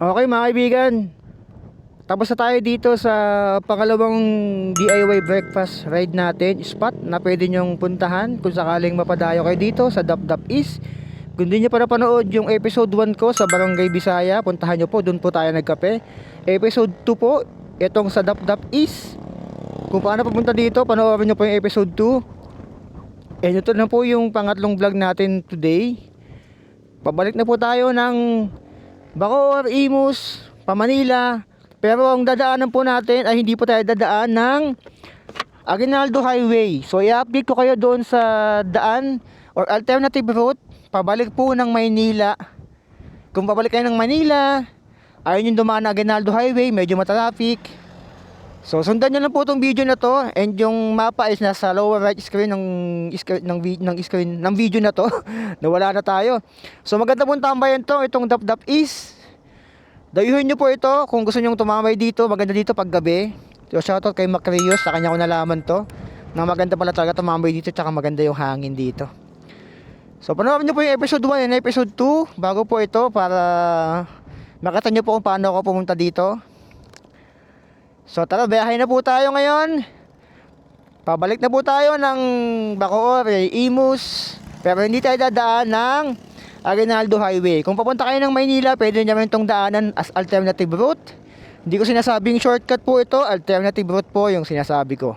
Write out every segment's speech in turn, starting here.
Okay mga kaibigan, tapos na tayo dito sa pangalawang DIY breakfast ride natin, spot na pwede nyong puntahan kung sakaling mapadayo kayo dito sa Dapdap East. Kung di nyo pa napanood yung episode 1 ko sa Barangay Bisaya, puntahan nyo po, dun po tayo nagkape. Episode 2 po, itong sa Dapdap East. Kung paano papunta dito, panoorin nyo po yung episode 2. And ito na po yung pangatlong vlog natin today. Pabalik na po tayo ng Bacoor, Imus, Manila. Pero ang dadaanan po natin ay hindi po tayo dadaan ng Aguinaldo Highway. So i-update ko kayo doon sa daan or alternative route pabalik po ng Maynila. Kung pabalik kayo ng Manila, ayun yung dumaan na Aguinaldo Highway, medyo matraffic. So sundan nyo lang po itong video na to, and yung mapa is nasa lower right screen ng video na to. Nawala na tayo. So maganda pong tambayan to, itong Dapdap East. Dayuhin nyo po ito kung gusto nyong tumambay dito. Maganda dito pag gabi. So shoutout kay Macrios, sa kanya ko nalaman to, na maganda pala talaga tumambay dito, tsaka maganda yung hangin dito. So panoorin nyo po yung episode 1 and episode 2 bago po ito, para makita nyo po kung paano ako pumunta dito. So tara, biyahe na po tayo ngayon. Pabalik na po tayo ng Bacoor, Imus. Pero hindi tayo dadaan ng Aguinaldo Highway. Kung papunta kayo ng Maynila, pwede nyo itong daanan as alternative route. Hindi ko sinasabing shortcut po ito, alternative route po yung sinasabi ko.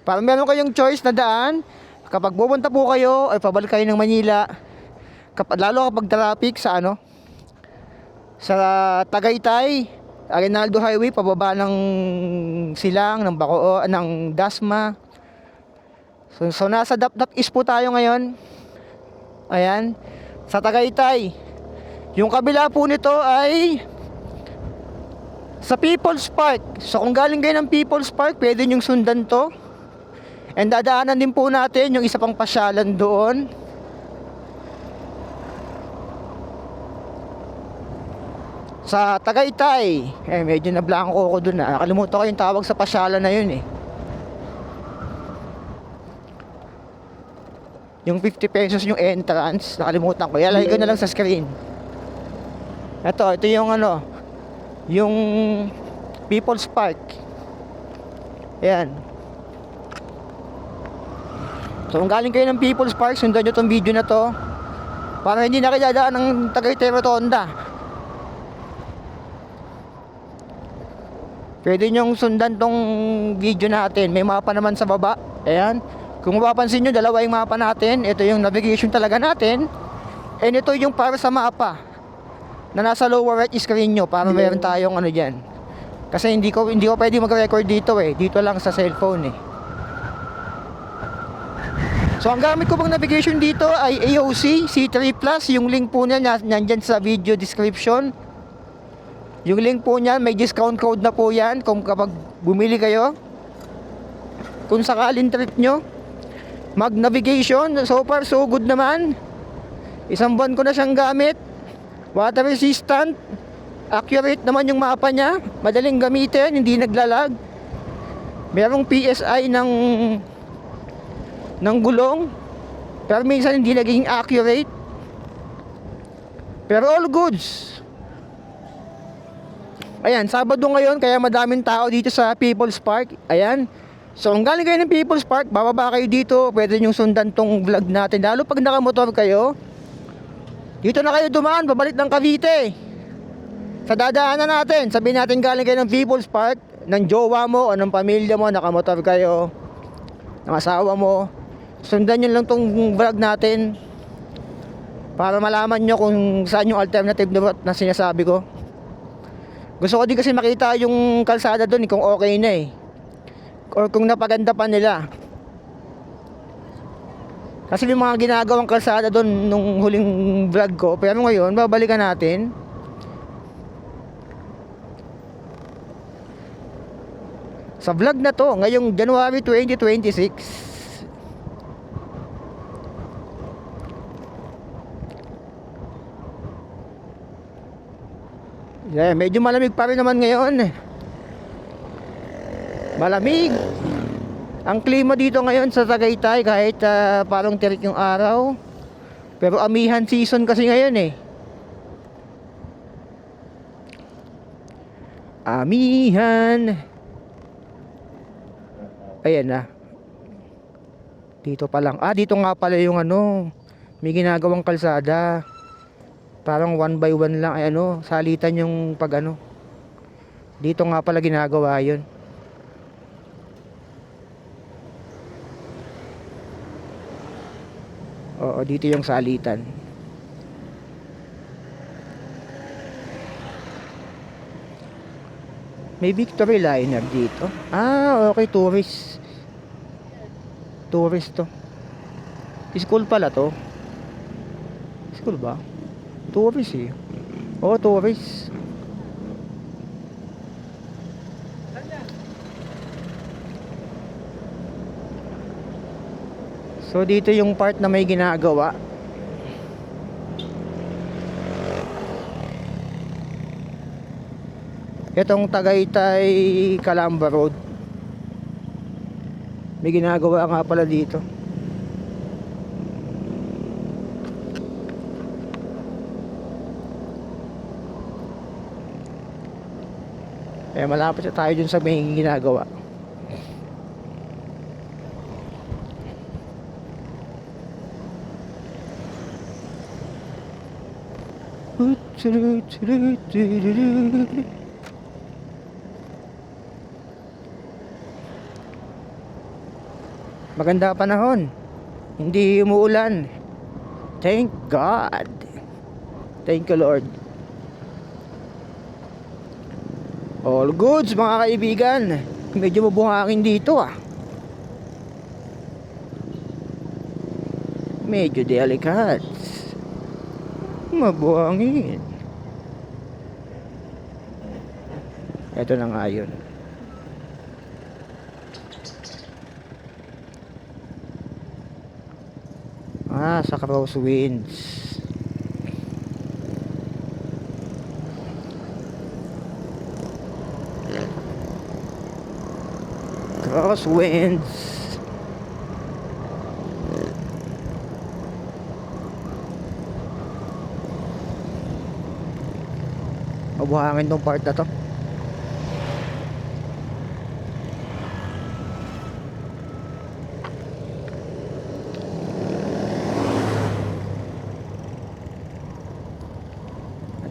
Para meron kayong choice na daan, kapag pupunta po kayo, ay pabalik kayo ng Manila, lalo kapag traffic sa sa Tagaytay, Aguinaldo Highway, pababa ng Silang, ng Bacoor, ng Dasma. So nasa Dapdap East po tayo ngayon. Ayan, sa Tagaytay. Yung kabila po nito ay sa People's Park. So kung galing kayo ng People's Park, pwede nyong sundan to. And dadaanan din po natin yung isa pang pasyalan doon. Sa Tagaytay. Medyo nablangko ko doon. Nakalimutan ko yung tawag sa pasyalan na yun . Yung 50 pesos yung entrance, nakalimutan ko. Ilalagay ko na lang sa screen. Ito yung yung People's Park. Ayan. So kung galing kayo ng People's Park, sundan nyo tong video na to, para hindi na kayo dadaan ng Tagaytay Rotonda. Pwede nyong sundan tong video natin. May mapa naman sa baba. Ayan. Kung mapapansin nyo, dalawa yung mapa natin. Ito yung navigation talaga natin, and ito yung para sa mapa na nasa lower right screen nyo, para meron tayong dyan. Kasi hindi ko pwede mag-record dito dito lang sa cellphone . So ang gamit ko pang navigation dito ay AOC C3 Plus. Yung link po niya nandyan sa video description. Yung link po niyan, may discount code na po yan kung kapag bumili kayo. Kung sakalin trip nyo mag navigation, so far so good naman. Isang buwan ko na siyang gamit. Water resistant, accurate naman yung mapa niya, madaling gamitin, hindi naglalag. Merong PSI ng gulong, pero minsan hindi naging accurate. Pero all goods. Ayan, Sabado ngayon, kaya madaming tao dito sa People's Park. Ayan. So kung galing kayo ng People's Park, bababa kayo dito, pwede nyong sundan tong vlog natin. Lalo pag nakamotor kayo, dito na kayo dumaan, pabalik ng Cavite. Sa dadaanan natin, sabihin natin galing kayo ng People's Park, ng jowa mo o ng pamilya mo, nakamotor kayo, ng asawa mo, sundan nyo lang tong vlog natin para malaman nyo kung saan yung alternative na sinasabi ko. Gusto ko din kasi makita yung kalsada doon kung okay na or kung napaganda pa nila. Kasi yung mga ginagawang kalsada doon nung huling vlog ko, pero ngayon babalikan natin. Sa vlog na to, ngayong January 2026. Yeah, medyo malamig pa rin naman ngayon. Malamig. Ang klima dito ngayon sa Tagaytay, kahit parang tirik yung araw, pero amihan season kasi ngayon . Amihan. Ayan na. Dito pa lang. Dito nga pala yung ano, may ginagawang kalsada. Parang 1 by 1 lang. Ay ano, salitan yung pag ano. Dito nga pala ginagawa yun. Oo, dito yung salitan. May Victory Liner dito. Okay, tourist. Tourist to. School pala to. School ba? Tourist eh. Oo, tourist. So dito yung part na may ginagawa. Itong Tagaytay Calamba Road. May ginagawa nga pala dito. Malapit na tayo dun sa may ginagawa. Maganda panahon. Hindi umuulan. Thank God. Thank you Lord. All goods mga kaibigan. Medyo mabuhangin dito Medyo delicate. Mabuhangin. Ito na nga yun. Sa crosswinds. Crosswinds. Mabuhangin tong part na to.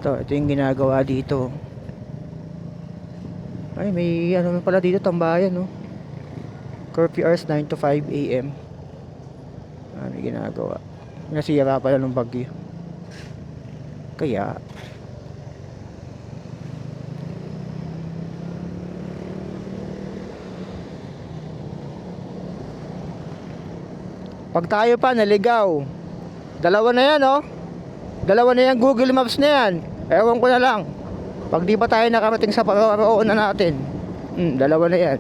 Ito yung ginagawa dito. Ay, may ano pala dito, tambayan Curfew hours 9 to 5 AM. May ginagawa. Nasira pala ng bagyo. Kaya pag tayo pa naligaw, dalawa na yan dalawa na yan Google Maps na yan. Ewan ko na lang. Pag di pa tayo nakarating sa paroonan natin, dalawa na yan.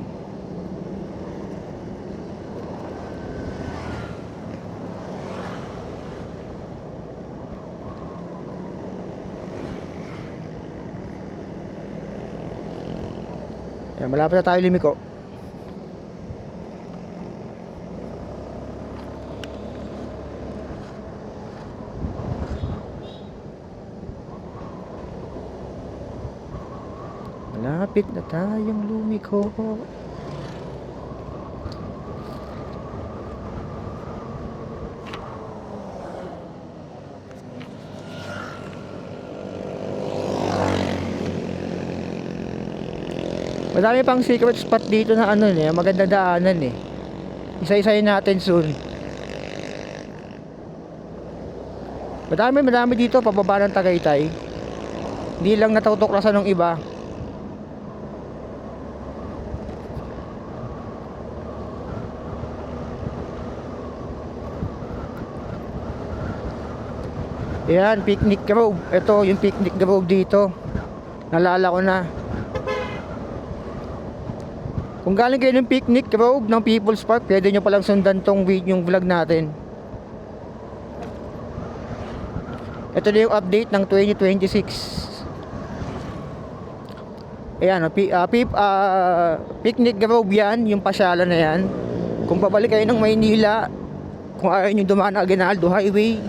Malapit na tayo limiko. Malapit na tayong lumiko. Madami pang secret spot dito na maganda daanan Isa-isayin natin soon. Madami dito pababa ng Tagaytay. Hindi lang natutuklasan ng iba. Ayan, Picnic Grove. Ito yung Picnic Grove dito. Nalala ko na. Kung galing kayo ng Picnic Grove ng People's Park, pwede nyo palang sundan tong yung vlog natin. Ito na yung update ng 2026. Ayan, Picnic Grove yan, yung pasyalan na yan. Kung babalik kayo ng Maynila, kung ayaw nyo dumaan ng Aguinaldo Highway,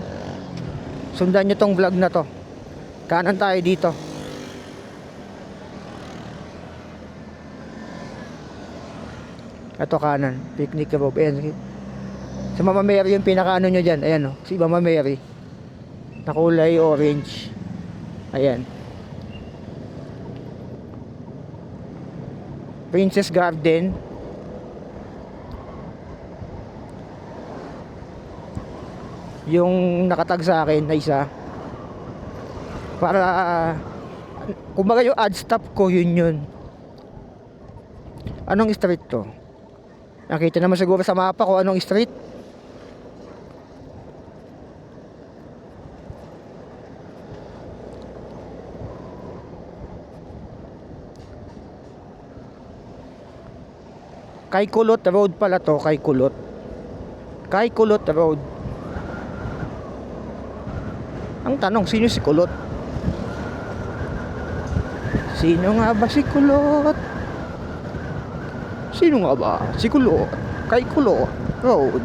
sundan nyo tong vlog na to. Kanan tayo dito. Ito kanan, Picnic Grove. Ayan, si Mama Mary yung pinakaano nyo dyan. Ayan o, si Mama Mary na kulay orange. Ayan, Princess Garden. Yung nakatag sa akin na isa, para kumbaga yung ad stop ko, yun. Anong street to? Nakita naman siguro sa mapa ko anong street. Kaykulot Road pala to, Kaykulot Road. Ang tanong, sino si Kulot? Sino nga ba si Kulot? Sino nga ba si Kulot? Kaykulot Road.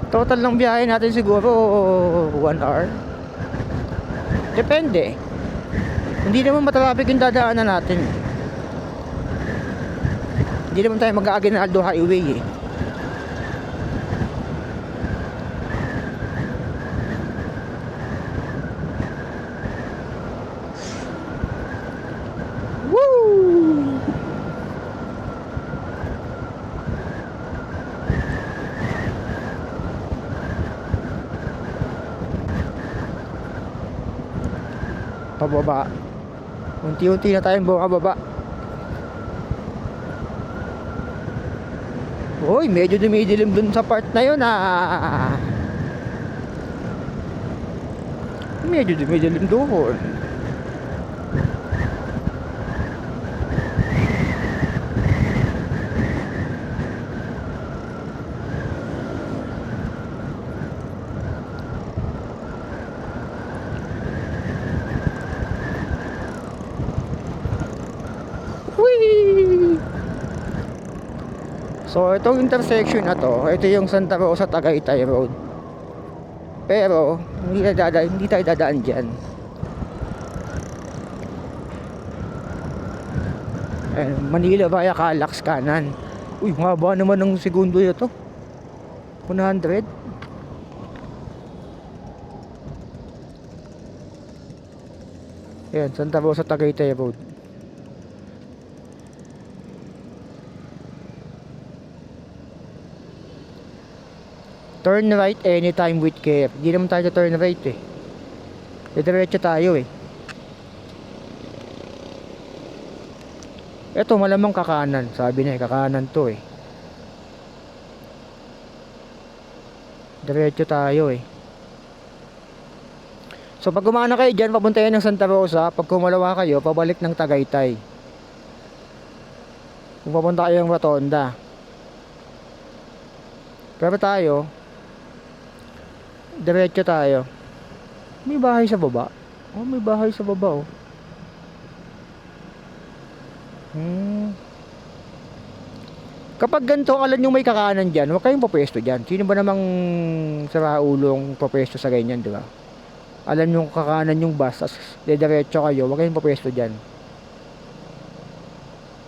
Total ng biyahe natin siguro 1 hour. Depende. Hindi naman matraffic yung dadaanan natin. Hindi naman tayo mag-Aguinaldo Highway eh. Woo! Pababa. Unti-unti na tayong bumababa. Uy, medyo dumidilim dun sa part na yun ah. Medyo dumidilim doon. Whee! So itong intersection na to, ito yung Santa Rosa Tagaytay Road. Pero hindi tayo dadaan dyan. Manila via Calax kanan. Uy, haba naman ng segundo ito. 100. Ayan, Santa Rosa Tagaytay Road. Turn right anytime with care. Hindi naman tayo turn right eh. Diretso tayo eh. Ito malamang kakanan. Sabi na eh, kakanan to eh. Diretso tayo eh. So pag gumana kayo dyan, papunta yan ng Santa Rosa. Pag kumalawa kayo, pabalik ng Tagaytay. Kung papunta kayo ng Rotonda. Pero tayo, diretso tayo. May bahay sa baba. Oh, may bahay sa baba oh. Kapag ganito ang alam yung may kakanan dyan, huwag kayong papesto dyan. Sino ba namang saraulong papesto sa ganyan, di ba? Alam yung kakanan yung bus, as diretso kayo, huwag kayong papesto dyan.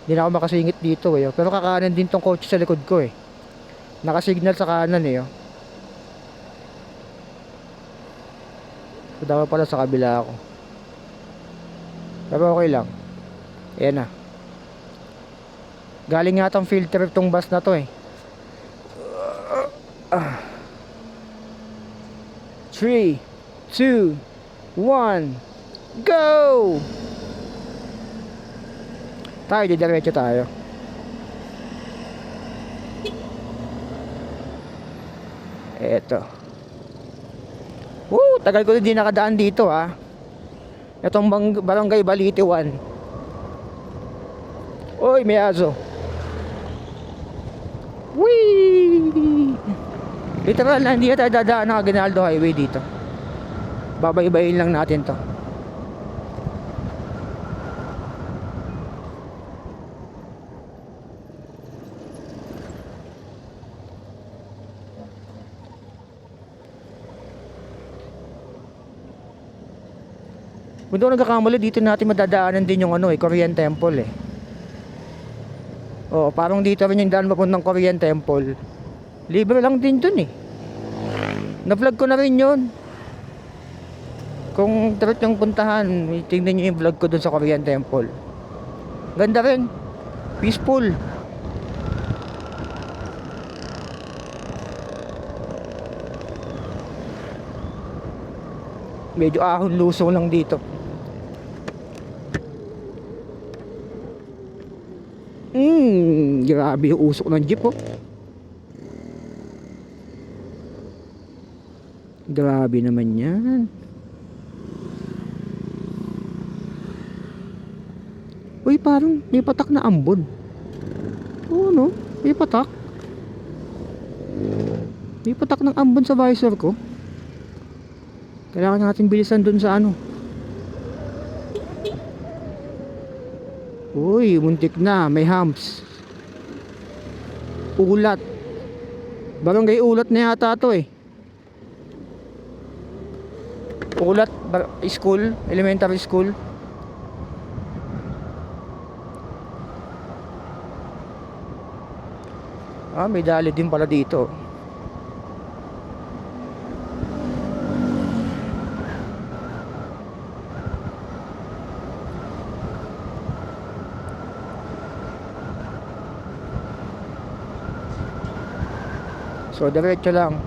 Hindi na ako makasingit dito eh. Pero kakanan din tong kotse sa likod ko eh. Nakasignal sa kanan eh. So dapat pala sa kabila ako. Pero okay lang. Ayan na. Galing nga tong filter tong bus na to eh. 3, 2, 1, go! Tayo, diretso tayo. Eto. Woo! Tagal ko din nakadaan dito ha. Itong Barangay Balite 1. Oy, may aso. Whee! Literal na hindi tayo dadaan ng Aguinaldo Highway dito. Babay-bayin lang natin to. Kung doon nagkakamali, dito natin madadaanan din yung ano Korean Temple eh. Oo, parang dito rin yung daan papuntang Korean Temple. Libre lang din dun eh. Na-vlog ko na rin yun. Kung trip yung puntahan, tingnan nyo yung vlog ko dun sa Korean Temple. Ganda rin. Peaceful. Medyo ahon lusong lang dito. Grabe yung usok ng jeep oh. Grabe naman yan. Uy, parang may patak na ambon. Oo no, may patak. May patak ng ambon sa visor ko. Kailangan natin bilisan dun sa ano. Uy, muntik na, may humps. Ulat. Barangay ulat na yata to eh. Ulat school, elementary school. May dali din pala dito. So diretso lang.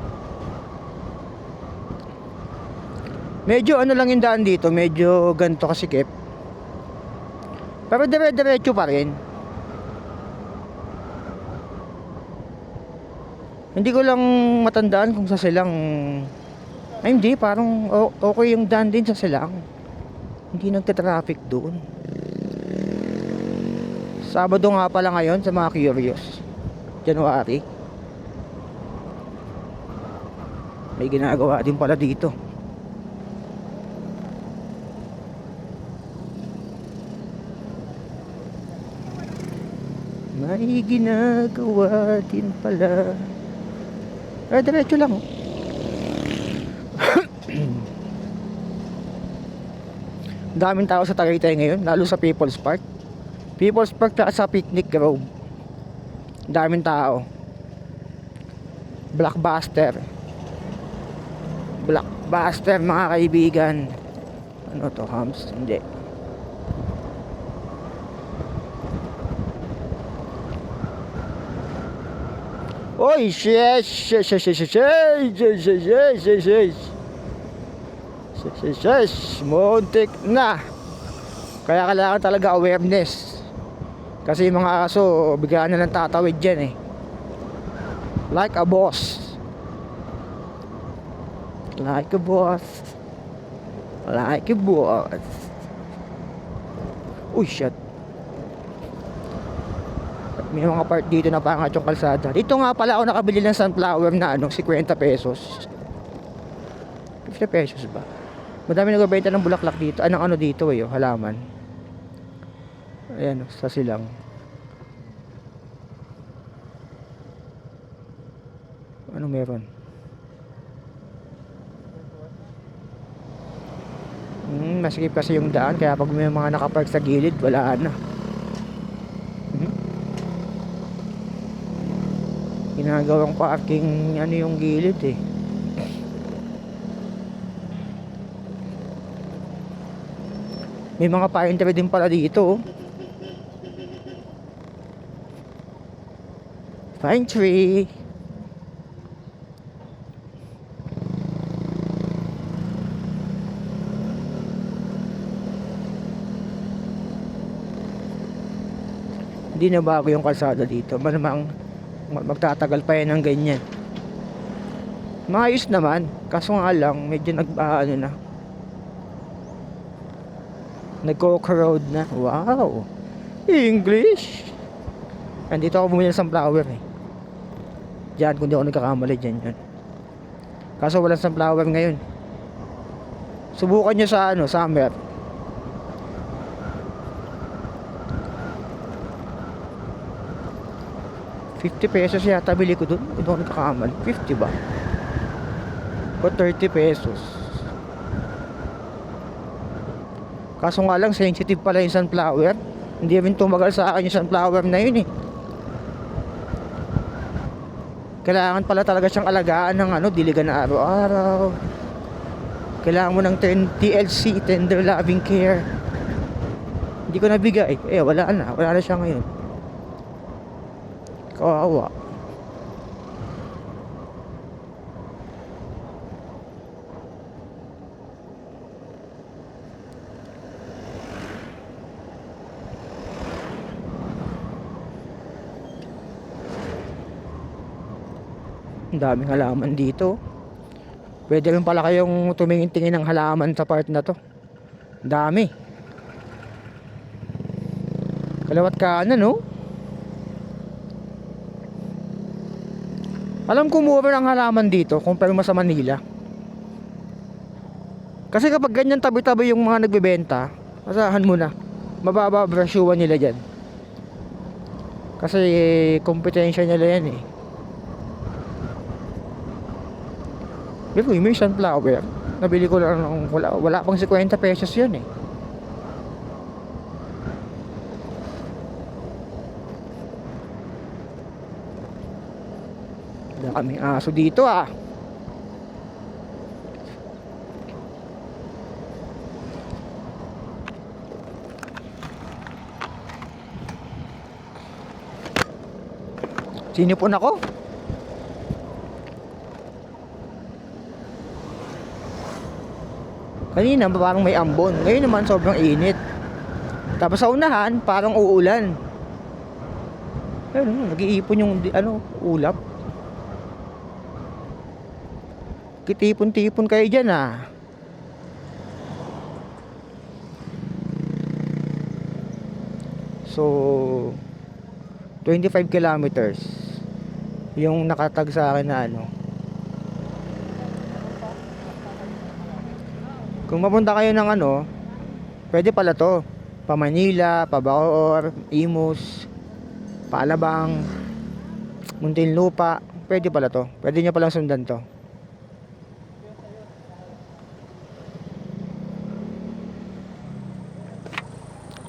Medyo ano lang yung daan dito, medyo ganito kasikip. Pero dire-diretso pa rin. Hindi ko lang matandaan kung sa silang. Ay hindi, parang okay yung daan din sa silang. Hindi nagte-traffic doon. Sabado nga pala ngayon sa mga curious. January. May ginagawa din pala dito. May ginagawa din pala. Diretso lang. Daming tao sa Tagaytay ngayon, lalo sa People's Park. People's Park at sa Picnic Grove. Daming tao. Blockbuster mga kaibigan. Ano to, hams? Hindi. Oy, shesh, muntik na. Kaya kailangan talaga awareness. Kasi yung mga aso biglaan na lang tatawid dyan eh. Like a boss. Like a boss. Like a boss. Uy, shit. May mga part dito na pangat yung kalsada. Dito nga pala ako nakabili ng sunflower na 50 pesos. 50 pesos ba? Madami nagbebenta ng bulaklak dito. Ano dito halaman. Ayan sa silang. Ano meron? Masikip kasi yung daan, kaya pag may mga nakapark sa gilid, wala na. Ginagawang parking yung gilid eh. May mga pine tree din pala dito. Pine tree. Hindi na bago yung kalsada dito. Malamang magtatagal pa yan ng ganyan. Maayos naman, kaso nga lang medyo nagko-crowd na. Wow, English. Andito ako bumili ng sunflower eh. Diyan, kung di ako nagkakamali, dyan yun. Kaso walang sunflower ngayon. Subukan nyo sa summer. ₱50 yata bili ko dun. Hindi ako nagkakamali. 50 ba? O 30 pesos. Kaso nga lang sensitive pala yung sunflower. Hindi rin tumagal sa akin yung sunflower na yun eh. Kailangan pala talaga siyang alagaan ng ano, diligan na araw-araw. Kailangan mo ng TLC, tender loving care. Hindi ko nabigay. Wala na siya ngayon. Kawawa. Ang daming halaman dito. Pwede rin pala kayong tumingin-tingin ng halaman sa part na to. Dami. Kalawat kanan, no? Alam ko mura ang halaman dito compare mo sa Manila. Kasi kapag ganyan tabi-tabi yung mga nagbebenta, asahan mo na, mababa brasyuan nila dyan. Kasi kompetensya nila yan eh. Pero may sunflower, nabili ko lang ng wala pang 50 pesos yun eh. Daming aso dito ah. Sinipon ako. Kanina parang may ambon, ngayon naman sobrang init. Tapos sa unahan parang uulan. Ayun, nag-iipon yung ulap. Kitipon-tipon kayo dyan ah. So 25 kilometers yung nakatag sa akin na ano. Kung mapunta kayo ng ano, pwede pala to, pa Manila, pa Bacoor, Imus, pa Alabang, Muntinlupa, pwede pala to. Pwede nyo palang sundan to.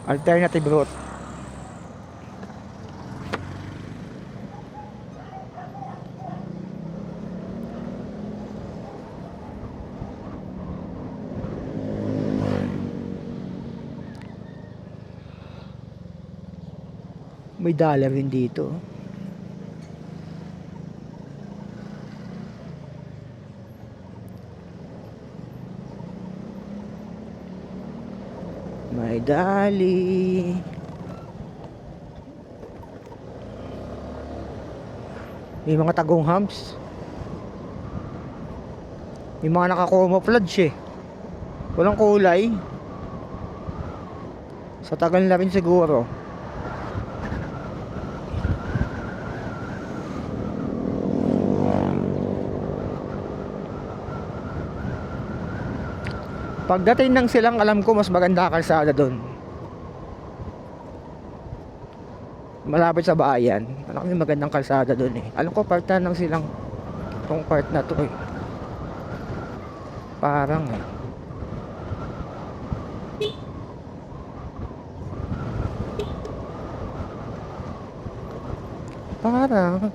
Alternative route. May dollar rin dito. May dali. May mga tagong humps. May mga naka-camouflage eh. Walang kulay. Sa tagal na rin siguro. Pagdating ng silang, alam ko mas maganda kalsada doon. Malapit sa bayan. Alam ko magandang kalsada doon eh. Alam ko part na ng silang, tong part na to eh. Parang eh. Parang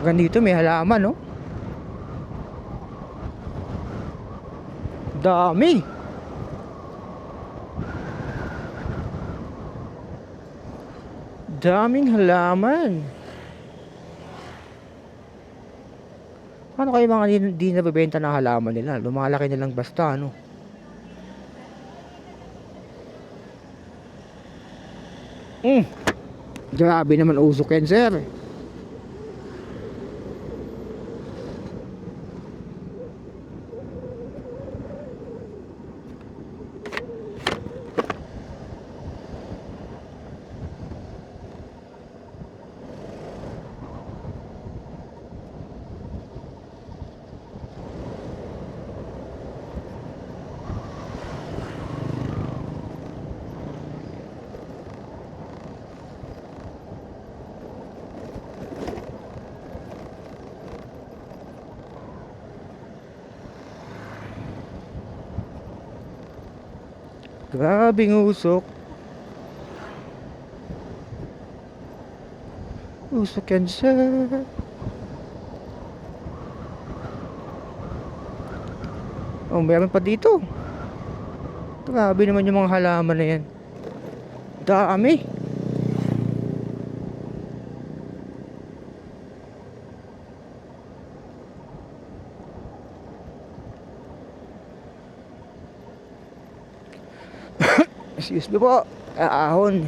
ganito may halaman, no? Dami. Daming halaman. Paano kayo mga di nabebenta ng halaman nila? Lumalaki nilang basta, ano? Grabe naman usok yan, sir. Grabing usok. Usok yan sir. Oh, meron pa dito. Grabe naman yung mga halaman na yan. Dami. Excuse me po. Ahon.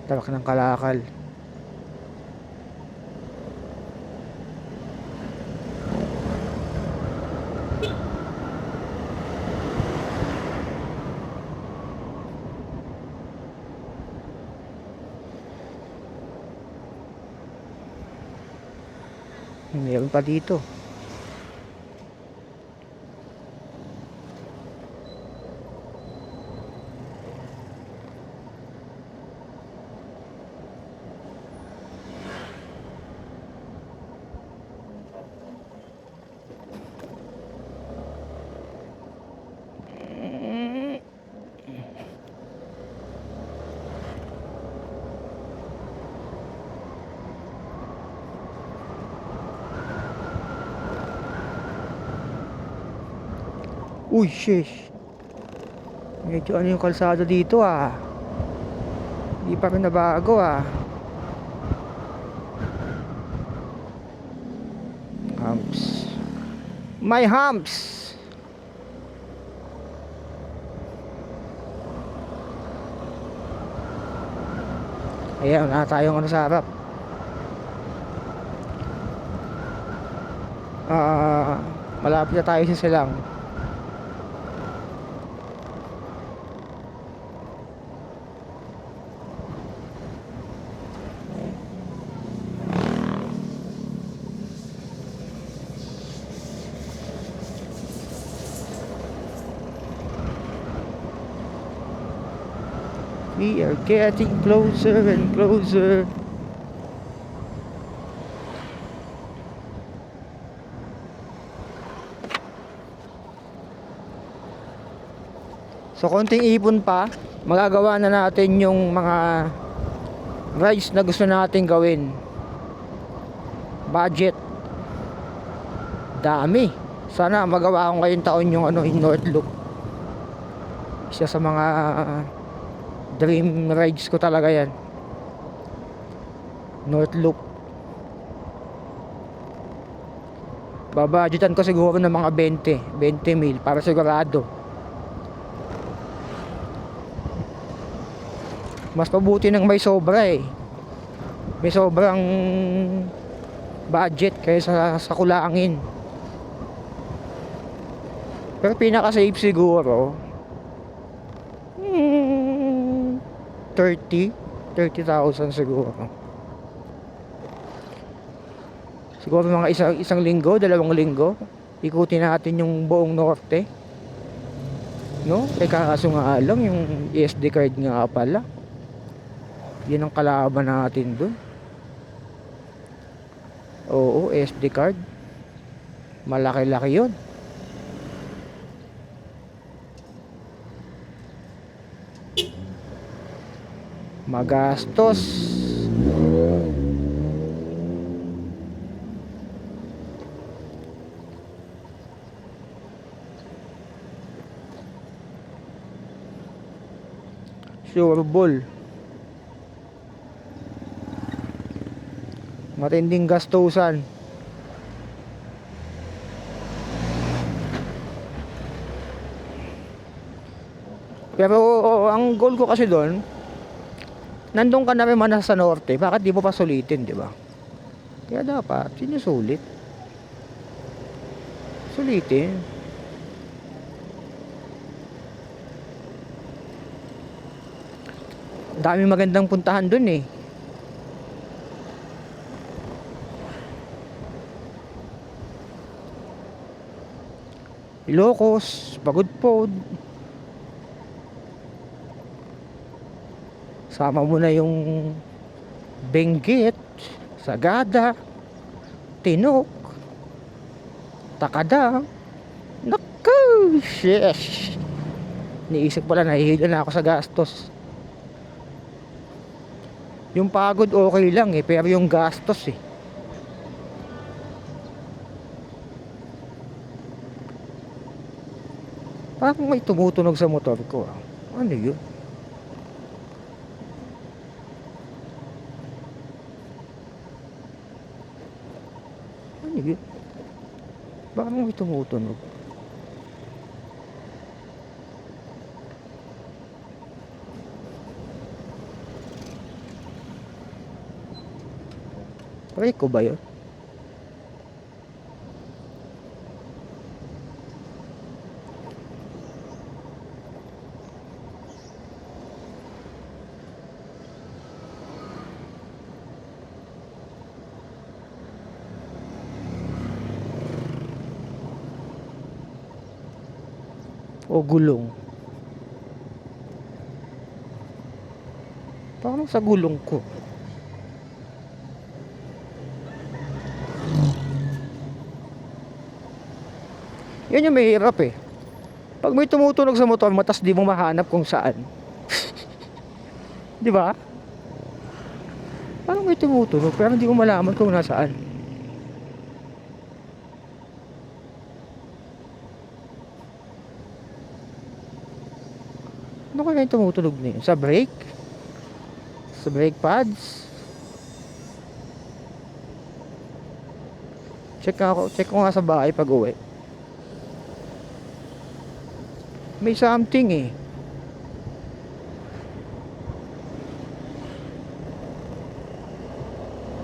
Tawak ng kalakal. Meron pa dito. Uy, sheesh. Medyo ano yung kalsada dito ah. Hindi pa rin nabago ah. Humps. My humps. Ayan, wala tayong ano sa harap. Malapit na tayo sa silang. We are getting closer and closer. So konting ipon pa, magagawa na natin yung mga rides na gusto natin gawin. Budget. Dami. Sana magawa ko ngayong taon yung ano, yung North Loop. Isa sa mga dream rides ko talaga yan. North Loop. Babudgetan ko siguro ng mga 20 mil para sigurado. Mas mabuti nang may sobra eh. May sobrang budget kaysa sa kulangin. Pero pinaka safe siguro 30,000 siguro. Siguro mga isang linggo, 2 linggo, ikutin natin yung buong norte. No? Kaso nga lang yung SD card nga pala. Yan ang kalaban natin dun. Oo, SD card. Malaki-laki yun. Magastos. Sure ball. Matinding gastusan. Pero ang goal ko kasi doon, nandun ka na rin man sa norte, bakit di mo pa sulitin, di ba? Kaya dapat sinusulit. Sulitin. Dami magandang puntahan dun eh. Ilocos, Pagudpod. Sama mo na yung Benguet, Sagada, Tinok, Takada. Naku, sheesh. Niisip pala, nahihila na ako sa gastos. Yung pagod okay lang eh, pero yung gastos eh. Parang may tumutunog sa motor ko ah. Ano yun? Ano yun? Parang may tumutunog. Pare ko ba yun? O gulong? Parang sa gulong ko. Yan yung mahirap eh. Pag may tumutunog sa motor mo, tas di mo mahanap kung saan. Di ba? Parang may tumutunog, pero hindi mo malaman kung nasaan. Ano kaya yung tumutunog na yun? Sa brake? Sa brake pads? Check ko nga sa bahay pag uwi. May something eh.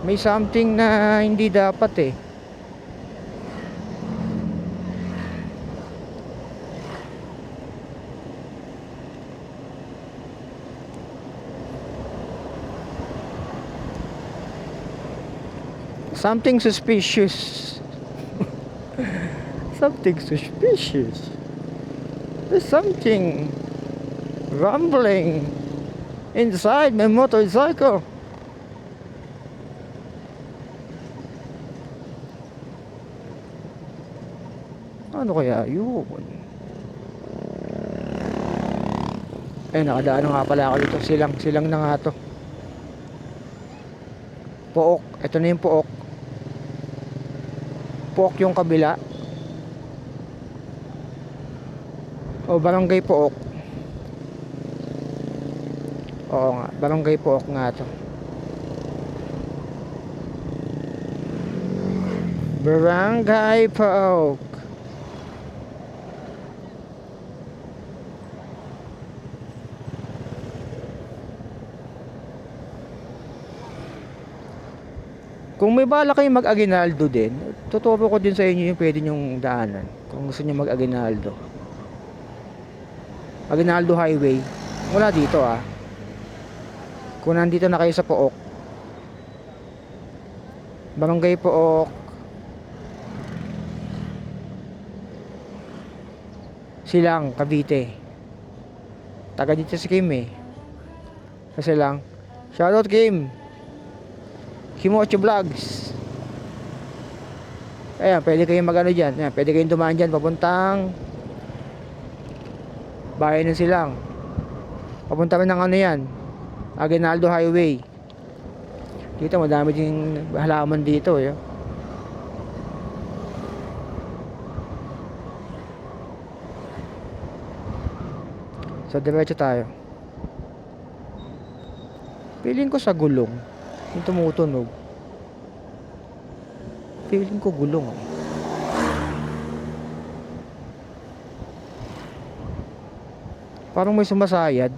May something na hindi dapat eh. Something suspicious. Something suspicious. There's something rumbling inside my motorcycle. Ano kaya yun? Eh, nakadaan nga pala ako dito. Silang na nga to. Pook. Ito na yung Pook. Pook yung kabila. O, Barangay Pook. Oo nga, Barangay Pook nga to. Barangay Pook. Kung may bala kayong mag-Aguinaldo din, tuturo ko din sa inyo yung pwede nyong daanan. Kung gusto nyo mag-Aguinaldo. Aguinaldo Highway. Wala dito ah. Kung nandito na kayo sa Pook. Barangay Pook. Silang, Cavite. Taga dito si Kim eh. Kasi lang. Shoutout Kim. Kimocho Vlogs. Ayan, pwede kayong magano dyan. Ayan, pwede kayong dumaan dyan papuntang bayan ng Silang. Papunta rin ng ano yan, Aguinaldo Highway. Dito madami din halaman dito eh. So diretso tayo. Feeling ko sa gulong yung tumutunog. Feeling ko gulong eh. Parang may sumasayad.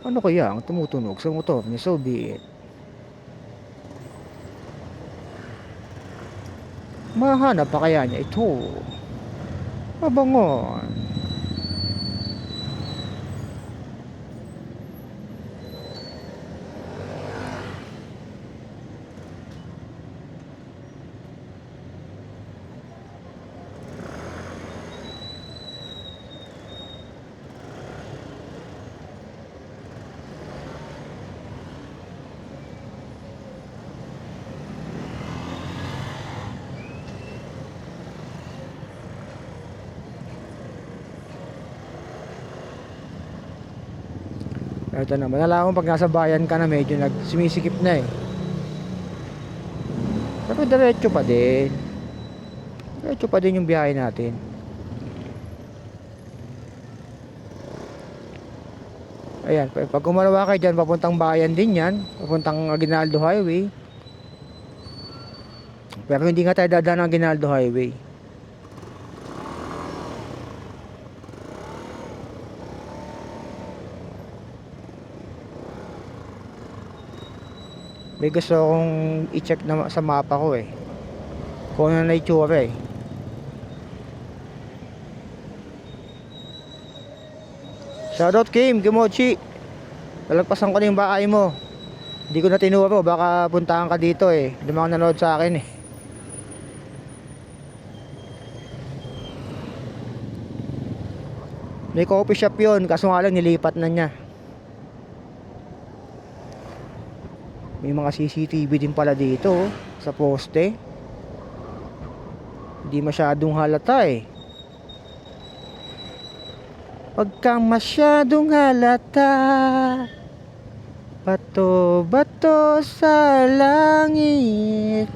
Ano kaya ang tumutunog sa motor ni So be it. Mahanap pa kaya niya ito? Mabangon. Ito naman, alam mo pag nasa bayan ka na medyo sumisikip na eh. Pero diretso pa din. Diretso pa din yung biyahe natin. Ayan, pag kumalawa kayo dyan, papuntang bayan din yan. Papuntang Aguinaldo Highway. Pero hindi nga tayo dadaan ng Aguinaldo Highway. May gusto akong i-check na sa mapa ko eh, kung ano na itsura eh. Shoutout Kim, Kimochi. Lalagpasan ko na yung bahay mo. Hindi ko na tinuro, baka puntahan ka dito eh. Hindi mo ako nanood sa akin eh. May coffee shop yun, kaso nga lang nilipat na niya. May mga CCTV din pala dito oh, sa poste. Hindi masyadong halata eh. Pagka masyadong halata, bato-bato sa langit.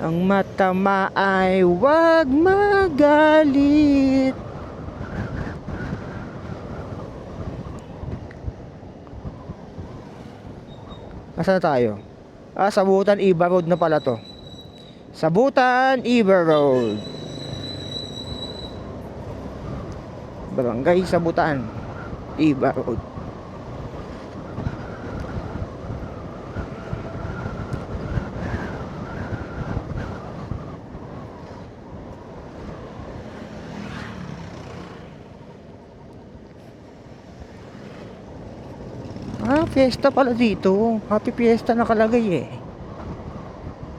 Ang matama ay wag magalit. Nasaan tayo? Sabutan Iba Road na pala to. Sabutan Iba Road, Barangay Sabutan Iba Road. Fiesta pala dito. Happy Fiesta nakalagay eh.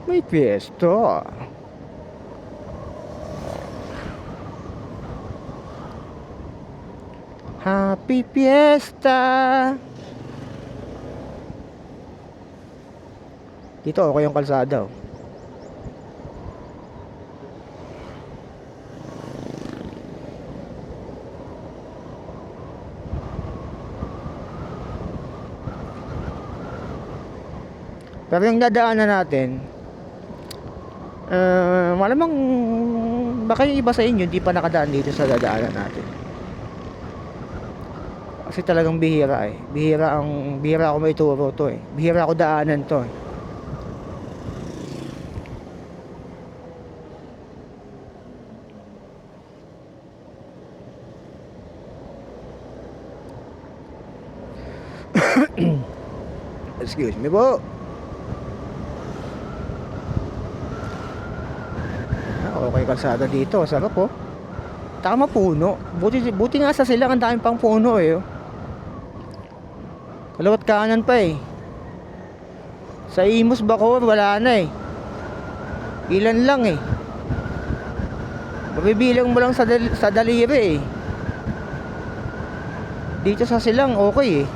May fiesta. Happy Fiesta. Dito okay yung kalsada oh. Pero yung dadaanan natin, malamang baka yung iba sa inyo hindi pa nakadaan dito sa dadaanan natin. Kasi talagang bihira eh. Bihira ako may turo to eh. Bihira ako daanan to eh. Excuse me po. Okay kalsada dito, sarap po. Tama puno. Buti nga sa silang ang daming pang puno eh. Kalawat kanan pa eh. Sa Imus Bacoor wala na eh. Ilan lang eh. Mabibilang mo lang sa daliri eh. Dito sa silang okay eh.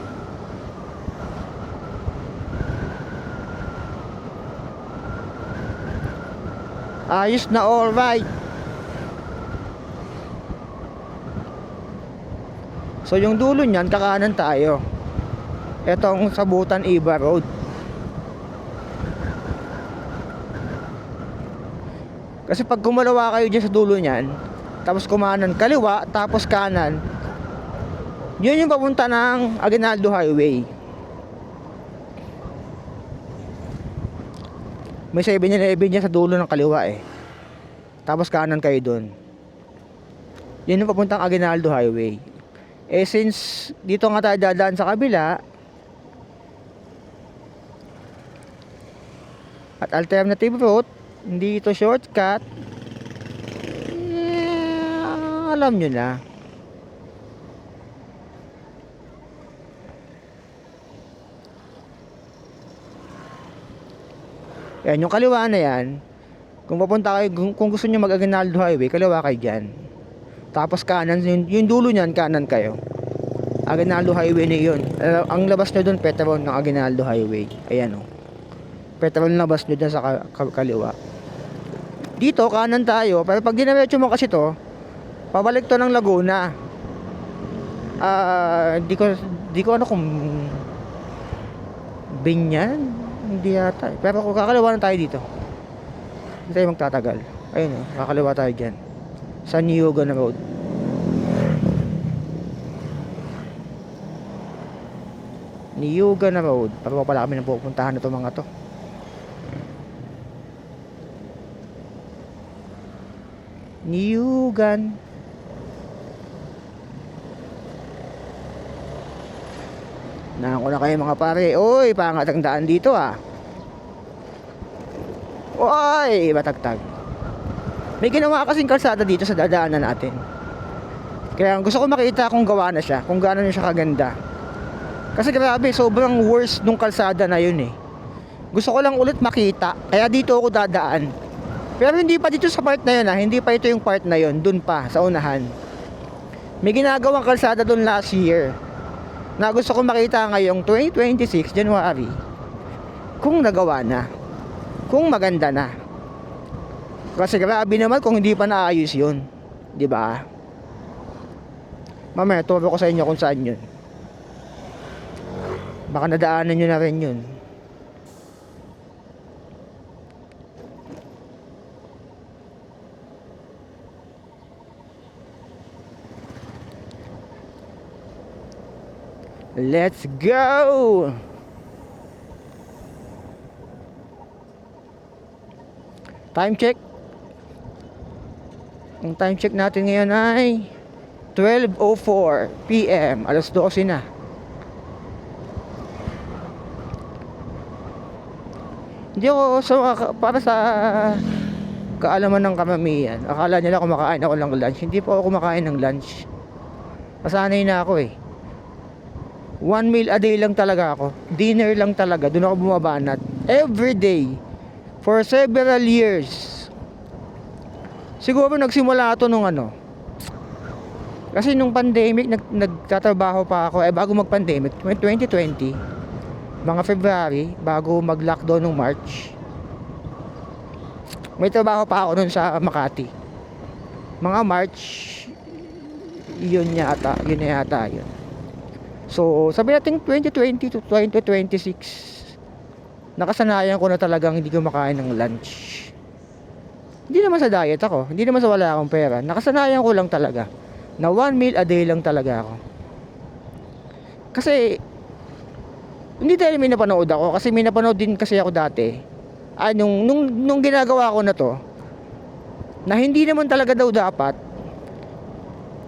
Ayos na, alright. So yung dulo niyan, kakanan tayo. Etong Sabutan Iba Road. Kasi pag kumalawa kayo dyan sa dulo niyan, tapos kumanan kaliwa, tapos kanan, yun yung papunta ng Aguinaldo Highway. May 7-Eleven dyan sa dulo ng kaliwa eh. Tapos kanan kayo dun. Yun yung papuntang Aguinaldo Highway. Eh since dito nga tayo dadaan sa kabila, at alternative route, hindi ito shortcut, alam nyo na. Yan, yung kaliwa na yan, kung papunta kayo, kung gusto nyo mag Aguinaldo Highway, kaliwa kayo dyan. Tapos kanan, yung dulo nyan, kanan kayo. Aguinaldo Highway na yun. Ang labas nyo dun, Petron ng Aguinaldo Highway. Ayan o. Petron labas nyo dyan sa kaliwa. Dito, kanan tayo. Pero pag dinaretso mo kasi to, pabalik to ng Laguna. Di ko ano kung Binyan. Hindi yata. Pero kung kakaliwa na tayo dito, hindi tayo magtatagal. Ayun o, kakaliwa tayo dyan. Sa Niyugan Road. Niyugan Road. Pero pala kami na pupuntahan na itong mga to. Niyugan. Nako na kayo mga pare. Oy, pangat ang daan dito ah. Oy, matagtag. May ginawa kasing kalsada dito sa dadaanan natin. Kaya gusto ko makita kung gawa na siya, kung gaano na siya kaganda. Kasi grabe, sobrang worst nung kalsada na yun eh. Gusto ko lang ulit makita, kaya dito ako dadaan. Pero hindi pa dito sa part na yun ha, hindi pa ito yung part na yun, dun pa, sa unahan. May ginagawang kalsada dun last year, na gusto ko makita ngayong 2026, January, kung nagawa na, kung maganda na. Kasi grabe naman kung hindi pa naayos yun, di ba? Mamaya, turo ko sa inyo kung saan yun. Baka nadaanan nyo na rin yun. Let's go! Time check. Ang time check natin ngayon ay 12:04 PM. Alas 12 na. Hindi ako para sa kaalaman ng kamamihan. Akala nila kumakain ako ng lunch. Hindi po ako kumakain ng lunch. Masanay na ako eh. 1 meal a day lang talaga ako. Dinner lang talaga. Doon ako bumabanat. Every day. For several years. Siguro nagsimula ito nung ano. Kasi nung pandemic, nagtatrabaho pa ako. Bago mag-pandemic, 2020. Mga February, bago mag-lockdown nung March. May trabaho pa ako nun sa Makati. Mga March, yun yata yun. So, sabi natin 2020 to 2026, nakasanayan ko na talagang hindi ko makain ng lunch. Hindi naman sa diet ako, hindi naman sa wala akong pera. Nakasanayan ko lang talaga na 1 meal a day lang talaga ako. Kasi hindi dahil may napanood ako, kasi may napanood din kasi ako dati. Nung ginagawa ko na to, na hindi naman talaga daw dapat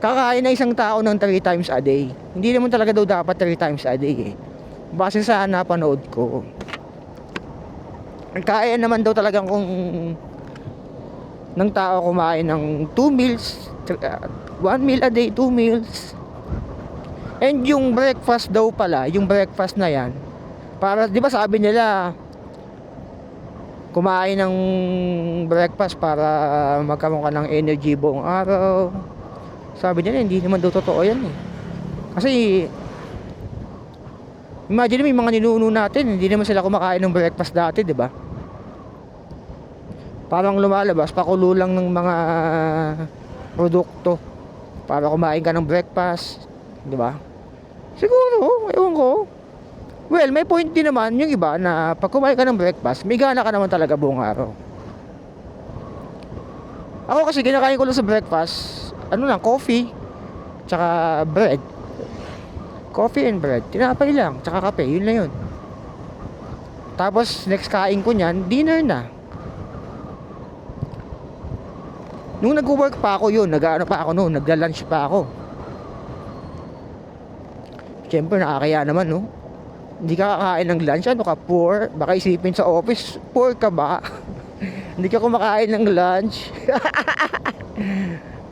kakain na isang tao ng 3 times a day. Hindi naman talaga daw dapat 3 times a day eh. Base sa napanood ko. Kaya naman daw talagang kung ng tao kumain ng 2 meals, 1 meal a day, 2 meals. And yung breakfast daw pala, yung breakfast na yan, para, di ba sabi nila, kumain ng breakfast para magkaroon ka ng energy buong araw. Sabi nila, hindi naman daw totoo yan eh. Kasi, imagine may mga ninuno natin, hindi naman sila kumakain ng breakfast dati, di ba? Parang lumalabas, pakulo lang ng mga produkto para kumain ka ng breakfast, di ba? Siguro, ewan ko. Well, may point din naman yung iba na pag kumain ka ng breakfast, may gana ka naman talaga buong araw. Ako kasi kinakain ko lang sa breakfast, ano lang, coffee, tsaka bread. Coffee and bread, tinapay lang, tsaka kape, yun lang yun. Tapos next kain ko nyan, dinner na. Nung nag-work pa ako yun, nagla-lunch pa ako. Siyempre nakakaya naman no. Hindi ka kakain ng lunch, ano ka, poor? Baka isipin sa office, poor ka ba? Hindi ka kumakain ng lunch.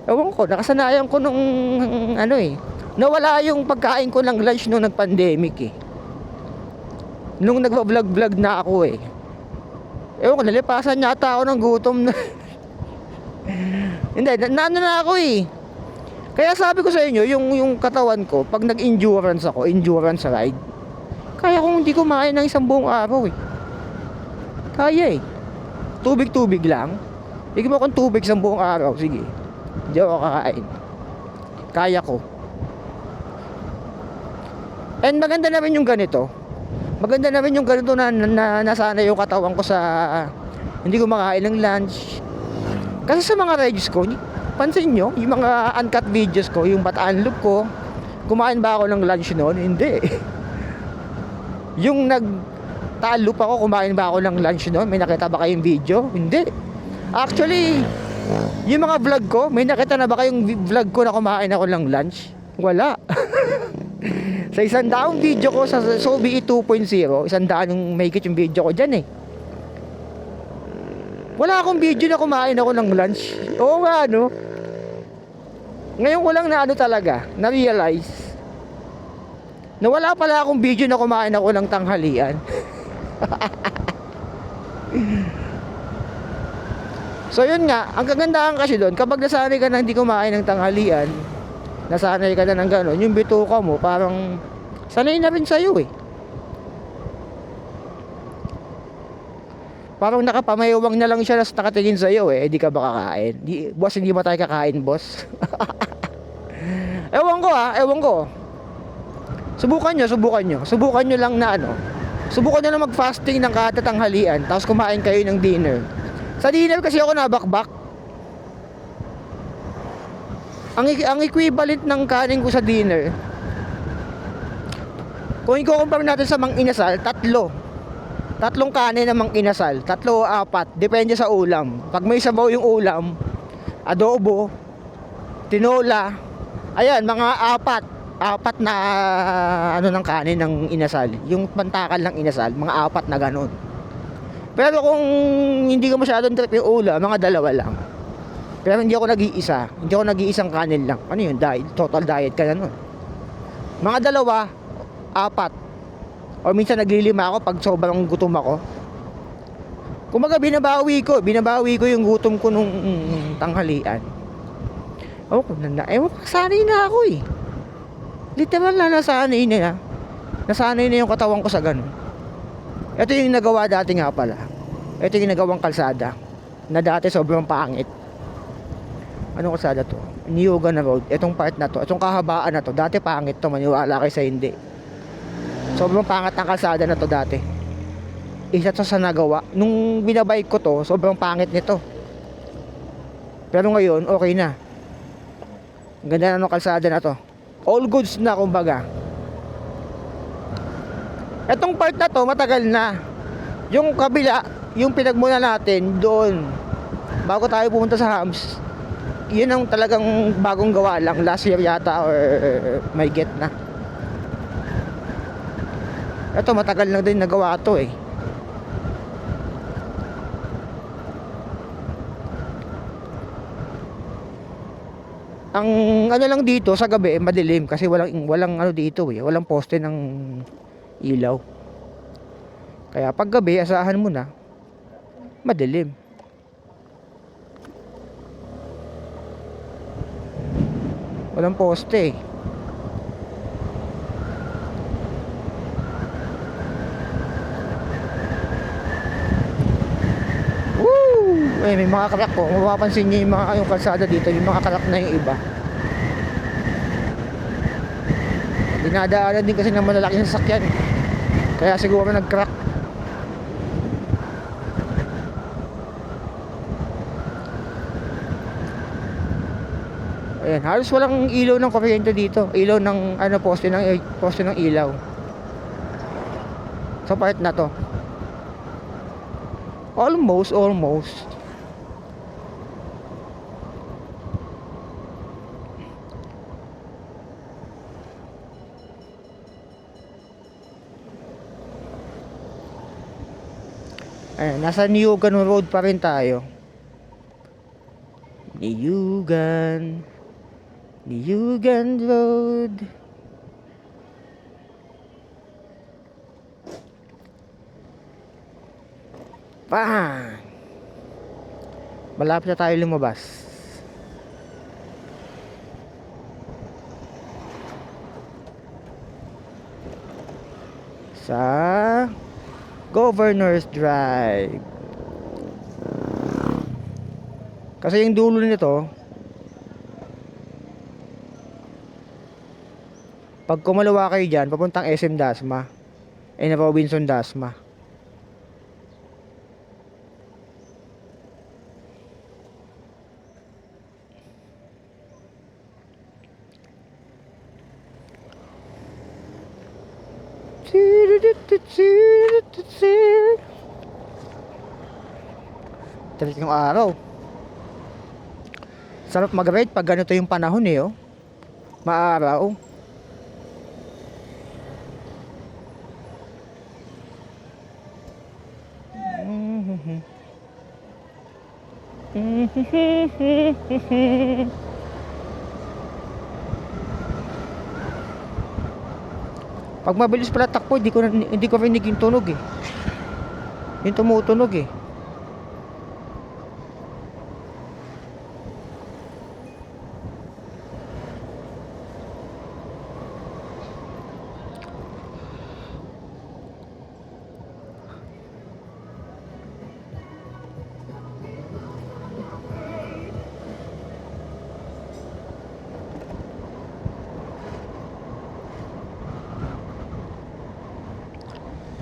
Ewan ko, nakasanayan ko nung ano eh, nawala yung pagkain ko ng lunch nung nag-pandemic eh. Nung nagpa-vlog na ako eh. Ewan ko, nalipasan yata ako ng gutom na. Hindi, naano na ako eh. Kaya sabi ko sa inyo, yung katawan ko, pag nag-endurance ako, endurance ride, kaya kung hindi kumain ng isang buong araw eh. Kaya eh. Tubig-tubig lang. Bigyan mo akong tubig sa buong araw, sige. Hindi ako kakain. Kaya ko. And maganda na rin yung ganito. Maganda na rin yung ganito na nasanay yung katawan ko sa hindi ko makain ng lunch. Kasi sa mga reels ko, pansin nyo, yung mga uncut videos ko, yung bataan loop ko, kumain ba ako ng lunch noon? Hindi. Yung nag-taal loop ako, kumain ba ako ng lunch noon? May nakita ba kayong video? Hindi. Actually, yung mga vlog ko, may nakita na ba kayong vlog ko na kumain ako ng lunch? Wala. Sa 100 video ko sa Sobi 2.0, 100 yung make it yung video ko dyan eh. Wala akong video na kumain ako ng lunch. Oo nga, no? Ngayon ko lang na ano talaga, na-realize na wala pala akong video na kumain ako ng tanghalian. So yun nga, ang kagandahan kasi doon, kapag nasanay ka na hindi kumain ng tanghalian, nasanay ka na ng gano'n, yung bituka mo parang sanay na rin sa'yo eh. Parang nakapamayawang na lang siya na nakatingin sa'yo eh, di ka ba kakain? Boss, hindi ba tayo kakain, boss? Ewan ko. Subukan nyo lang na ano, subukan nyo lang mag-fasting ng kada tanghalian, tapos kumain kayo ng dinner. Sa dinner kasi ako nabakbak. Ang equivalent ng kanin ko sa dinner, kung i-compare natin sa mang inasal, tatlong kanin ng mang inasal, 3 o 4, depende sa ulam. Pag may sabaw yung ulam, adobo, tinola, ayan, mga apat na ano ng kanin ng inasal, yung pantakal ng inasal, mga 4 na ganun. Pero kung hindi ko masyadong trip yung ulam, mga 2 lang. Pero hindi ako nag-iisang kanin lang. Ano yun? Total diet ka na nun. Mga 2, 4. O minsan naglilima ako pag sobrang gutom ako. Kumaga binabawi ko yung gutom ko nung tanghalian. Sanay na ako eh. Literal na nasanay na yung katawan ko sa ganun. Ito yung nagawa dati nga pala. Ito yung nagawang kalsada na dati sobrang pangit. Anong kalsada to? Niyugan na road. Itong part na to, itong kahabaan na to, dati pangit to, maniwala kayo sa hindi. Sobrang pangit ang kalsada na to dati. Isa to sa nagawa. Nung binabike ko to, sobrang pangit nito. Pero ngayon, okay na. Ang ganda na ng kalsada na to. All goods na kumbaga. Etong part na to, matagal na. Yung kabila, yung pinagmuna natin doon, bago tayo pumunta sa Hams, yun ang talagang bagong gawa lang. Last year yata or may get na. Ito matagal na din nagawa to eh. Ang ano lang dito sa gabi madilim kasi walang ano dito eh, walang poste ng ilaw. Kaya pag gabi asahan mo na madilim. Walang poste eh. May mga crack po. Mapapansin niyo yung kalsada dito, yung mga crack na yung iba. Dinadaanan din kasi ng malalaking sasakyan. Kaya siguro nag-crack. Ayan, halos walang ilaw ng kuryente dito. Ilaw ng poste ng ilaw. Sa part na to. Almost. Ayan, nasa Niyugan Road pa rin tayo. Niyugan Road. Malapit na tayo lumabas. Sa Governor's Drive. Kasi yung dulo nito, pag kumalawa kayo dyan, papuntang SM Dasma, ay na Robinson Dasma. Tarik yung araw. Sarap mag-ride pag ganito yung panahon eh, oh. Maaraw. Pag mabilis pala takbo, hindi ko rinig yung tunog eh. Yung tumutunog eh.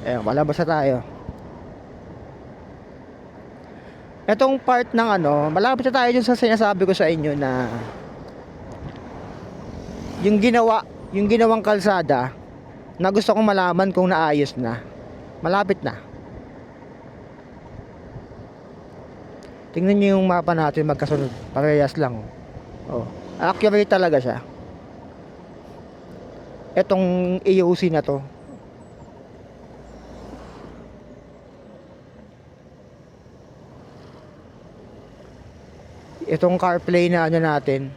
Ayan, palabas na tayo. Etong part ng ano, malapit na tayo dun sa sinasabi ko sa inyo na yung ginawang kalsada na gusto kong malaman kung naayos na. Malapit na. Tingnan niyo yung mapa natin magkasunod. Parehas lang. Oh. Accurate talaga siya. Etong AOC na to. Itong CarPlay na ano natin.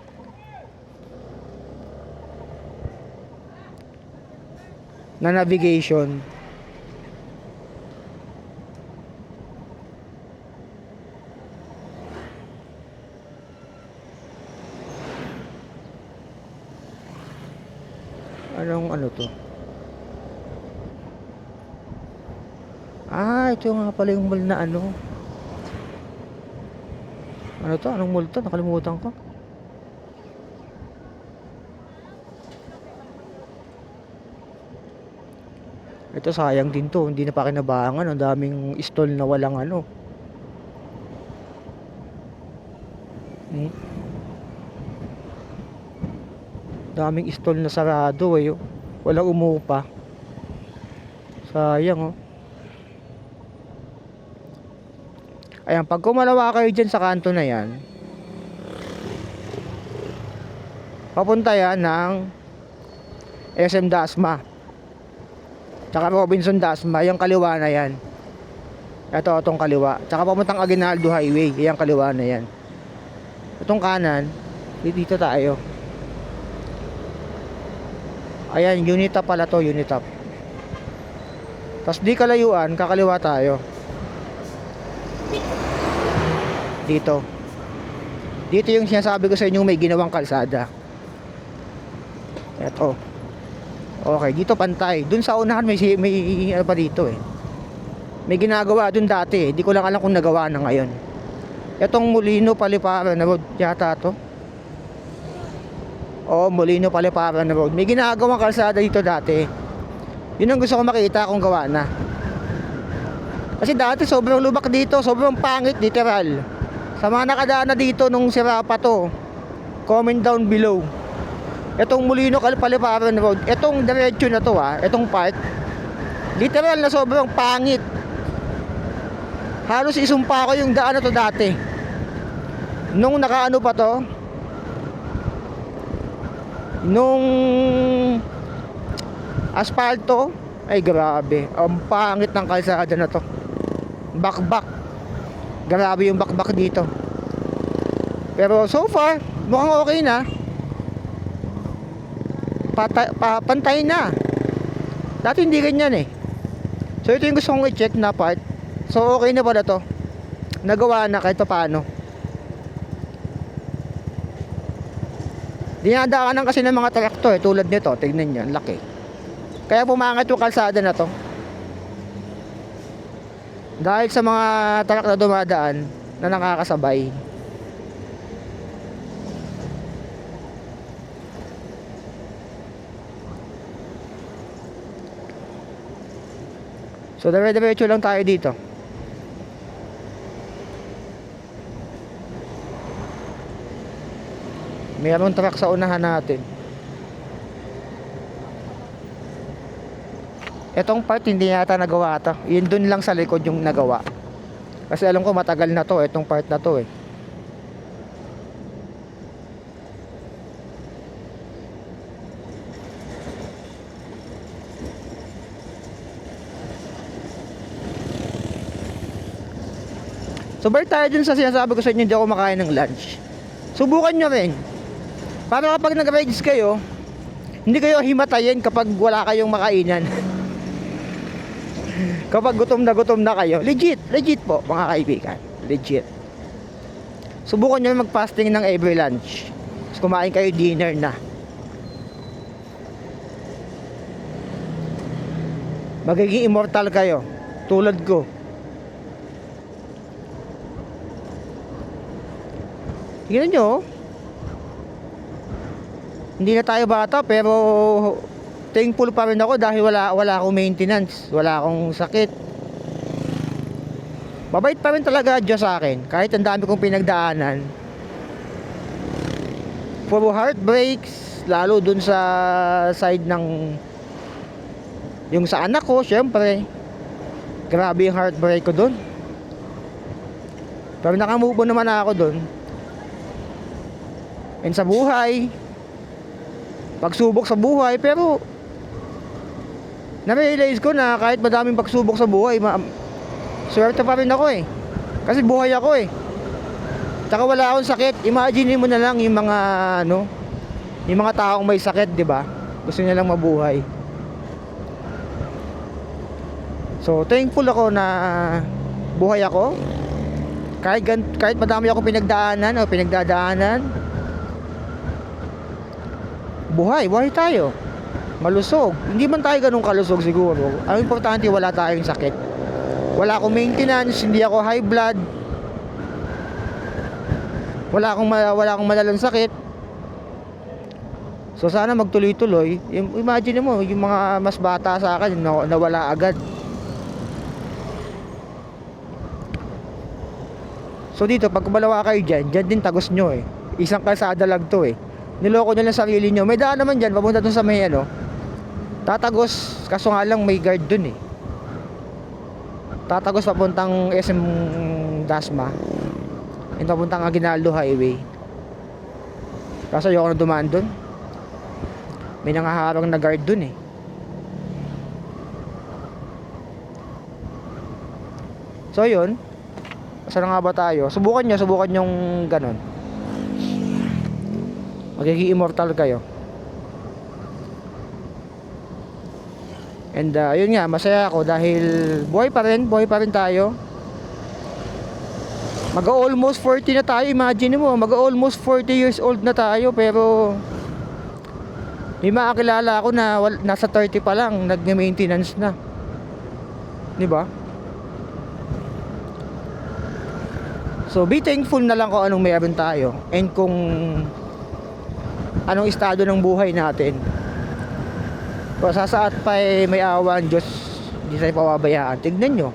Na navigation. Anong ano to? Ah, ito nga pala yung mall na ano. Ano to? Anong mall to? Nakalimutan ko. Ito sayang din to. Hindi na pa kinabangan. Ang daming stall na walang ano. Daming stall na sarado eh. Walang umupa. Sayang oh. Ayan, pag kumalawa kayo dyan sa kanto na yan, papunta yan ng SM Dasma tsaka Robinson Dasma, yung kaliwa na yan. Ito, itong kaliwa. Tsaka papuntang Aguinaldo Highway, yung kaliwa na yan. Itong kanan, dito tayo. Ayan, Unitap pala to, Unitap. Tapos di kalayuan, kakaliwa tayo. Dito yung sinasabi ko sa inyo, may ginawang kalsada. Eto. Okay, dito pantay. Dun sa unahan may ano pa dito eh. May ginagawa dun dati eh. Di ko lang alam kung nagawa na ngayon. Etong Molino Paliparan na road yata to. Oo, Molino Paliparan na road. May ginagawang kalsada dito dati. Yun ang gusto ko makita kung gawa na. Kasi dati sobrang lubak dito, sobrang pangit, literal. Sa mga nakadaan na dito nung sira pa to, comment down below. Etong Molino Paliparan Road, etong diretso na to etong part, literal na sobrang pangit. Halos isumpa ko yung daan na to dati. Nung nakaano pa to, nung asfalto, ay grabe, ang pangit ng kalsada na to. Bakbak. Grabe yung bakbak dito. Pero so far, mukhang okay na. Pantay na. Dati hindi ganyan eh. So ito yung gusto kong i-check na part. So okay na pala to. Nagawa na kahit paano. Dinadaanan kasi ng mga traktor tulad nito. Tignan nyo, laki. Kaya pumangat yung kalsada na to. Dahil sa mga truck na dumadaan na nakakasabay. So dire-diretso lang tayo dito. Mayroong truck sa unahan natin. Etong part hindi yata nagawa to. Yun dun lang sa likod yung nagawa. Kasi alam ko matagal na to, etong part na to eh. So balik tayo dun sa sinasabi ko sa inyo, hindi ako makain ng lunch. Subukan nyo rin. Para kapag nag-rides kayo, hindi kayo himatayin kapag wala kayong makainan. Kapag gutom na kayo, legit po mga kaibigan, legit. Subukan nyo mag-fasting ng every lunch. Tapos kumain kayo dinner na. Magiging immortal kayo, tulad ko. Tingnan nyo, hindi na tayo bata pero thankful pa rin ako dahil wala akong maintenance, wala akong sakit. Mabait pa rin talaga Diyos sa akin kahit ang dami kong pinagdaanan. Puro heartbreaks, lalo dun sa side ng yung sa anak ko, syempre grabe yung heartbreak ko dun. Pero nakamove on naman ako dun. And sa buhay, pagsubok sa buhay, pero na-realize ko na kahit madaming pagsubok sa buhay, swerte pa rin ako eh. Kasi buhay ako eh. Tsaka wala akong sakit. Imagine mo na lang yung mga yung mga taong may sakit, 'di ba? Gusto niya lang mabuhay. So, thankful ako na buhay ako. Kahit madami akong pinagdaanan o pinagdadaanan. Buhay tayo. Malusog. Hindi man tayo ganun kalusog siguro. Ang importante wala tayong sakit. Wala akong maintenance, hindi ako high blood. Wala akong malalang sakit. So sana magtuloy-tuloy. Imagine mo, yung mga mas bata sa akin nawala agad. So dito, pag kumalawa kayo dyan din tagos nyo eh. Isang kalsada lang to eh. Niloko nyo lang sarili nyo. May daan naman dyan, papunta dun sa may tatagos, kaso nga lang may guard dun eh. Tatagos papuntang SM Dasma. And papuntang Aguinaldo Highway. Kaso ayoko na dumaan dun. May nangaharang na guard dun eh. So yun. Saan nga ba tayo? Subukan yung ganon. Magiging immortal kayo. And yun nga, masaya ako dahil buhay pa rin tayo. Mag-almost 40 na tayo, imagine mo, mag-almost 40 years old na tayo, pero may makakilala ako na nasa 30 pa lang, nag-maintenance na. Di ba? So be thankful na lang kung anong meron tayo and kung anong estado ng buhay natin. Kung sa saat pa may awa ang Diyos, hindi tayo pababayaan. Tignan nyo.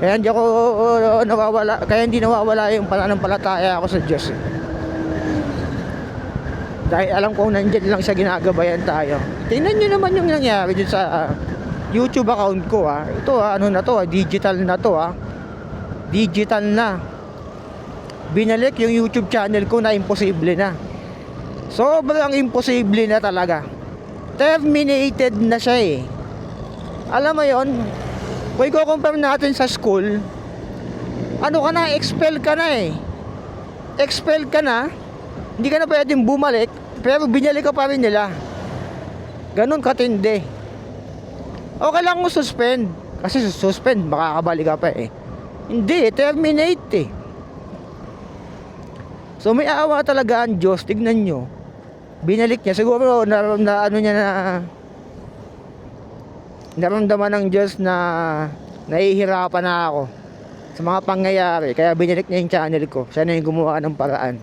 Kaya hindi nawawala yung pananampalataya ako sa Diyos. Dahil alam kong nandiyan lang siya, ginagabayan tayo. Tingnan nyo naman yung nangyari dun sa YouTube account ko ha. Ito digital na to ha. Digital na. Binalik yung YouTube channel ko na imposible na. Sobrang imposible na talaga. Terminated na siya eh. Alam mo yon, kung i-compare natin sa school, expel ka na eh. Expel ka na, hindi ka na pwedeng bumalik, pero binalik ka pa rin nila. Ganon katindi. Okay lang mo suspend, kasi suspend, makakabalik ka pa eh. Hindi, terminate eh. So may awa talaga ang Diyos, tignan nyo. Binalik niya, siguro naramdaman ng Diyos na nahihirapan na ako sa mga pangyayari, kaya binalik niya yung channel ko. Siya na yung gumawa ng paraan.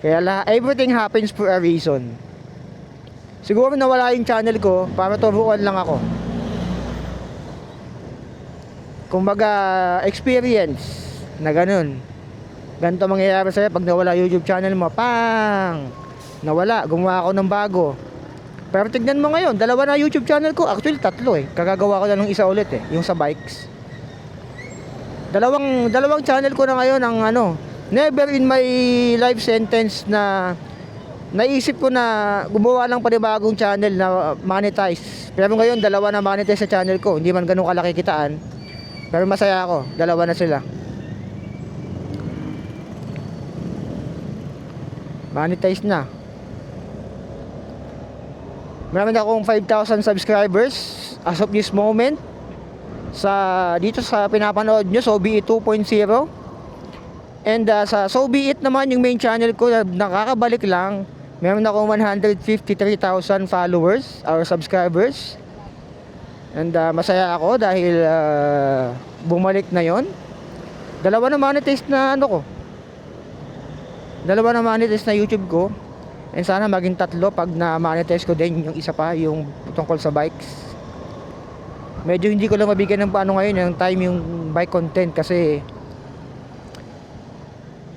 Kaya everything happens for a reason. Siguro nawala yung channel ko para turuan lang ako. Kumbaga, experience na ganun. Ganito mangyayari sa'yo pag nawala YouTube channel mo. Pang! Nawala, gumawa ako ng bago. Pero tignan mo ngayon, dalawa na YouTube channel ko. Actually, tatlo eh. Kagagawa ko na ng isa ulit eh, yung sa bikes. Dalawang channel ko na ngayon ang ano. Never in my life sentence na naisip ko na gumawa ng panibagong channel na monetize. Pero ngayon, dalawa na monetize sa channel ko. Hindi man ganun kalaki kitaan. Pero masaya ako, dalawa na sila. Monetize na. Meron akong 5,000 subscribers as of this moment dito sa pinapanood nyo, Sobi 2.0. And sa Sobi naman, yung main channel ko na nakakabalik lang, meron akong 153,000 followers or subscribers. And masaya ako dahil bumalik na yon. Dalawa na monetize na Dalawa na monetize na YouTube ko. And sana maging tatlo pag na-monetize ko din yung isa pa, yung tungkol sa bikes. Medyo hindi ko lang mabigyan ng paano ngayon yung time yung bike content kasi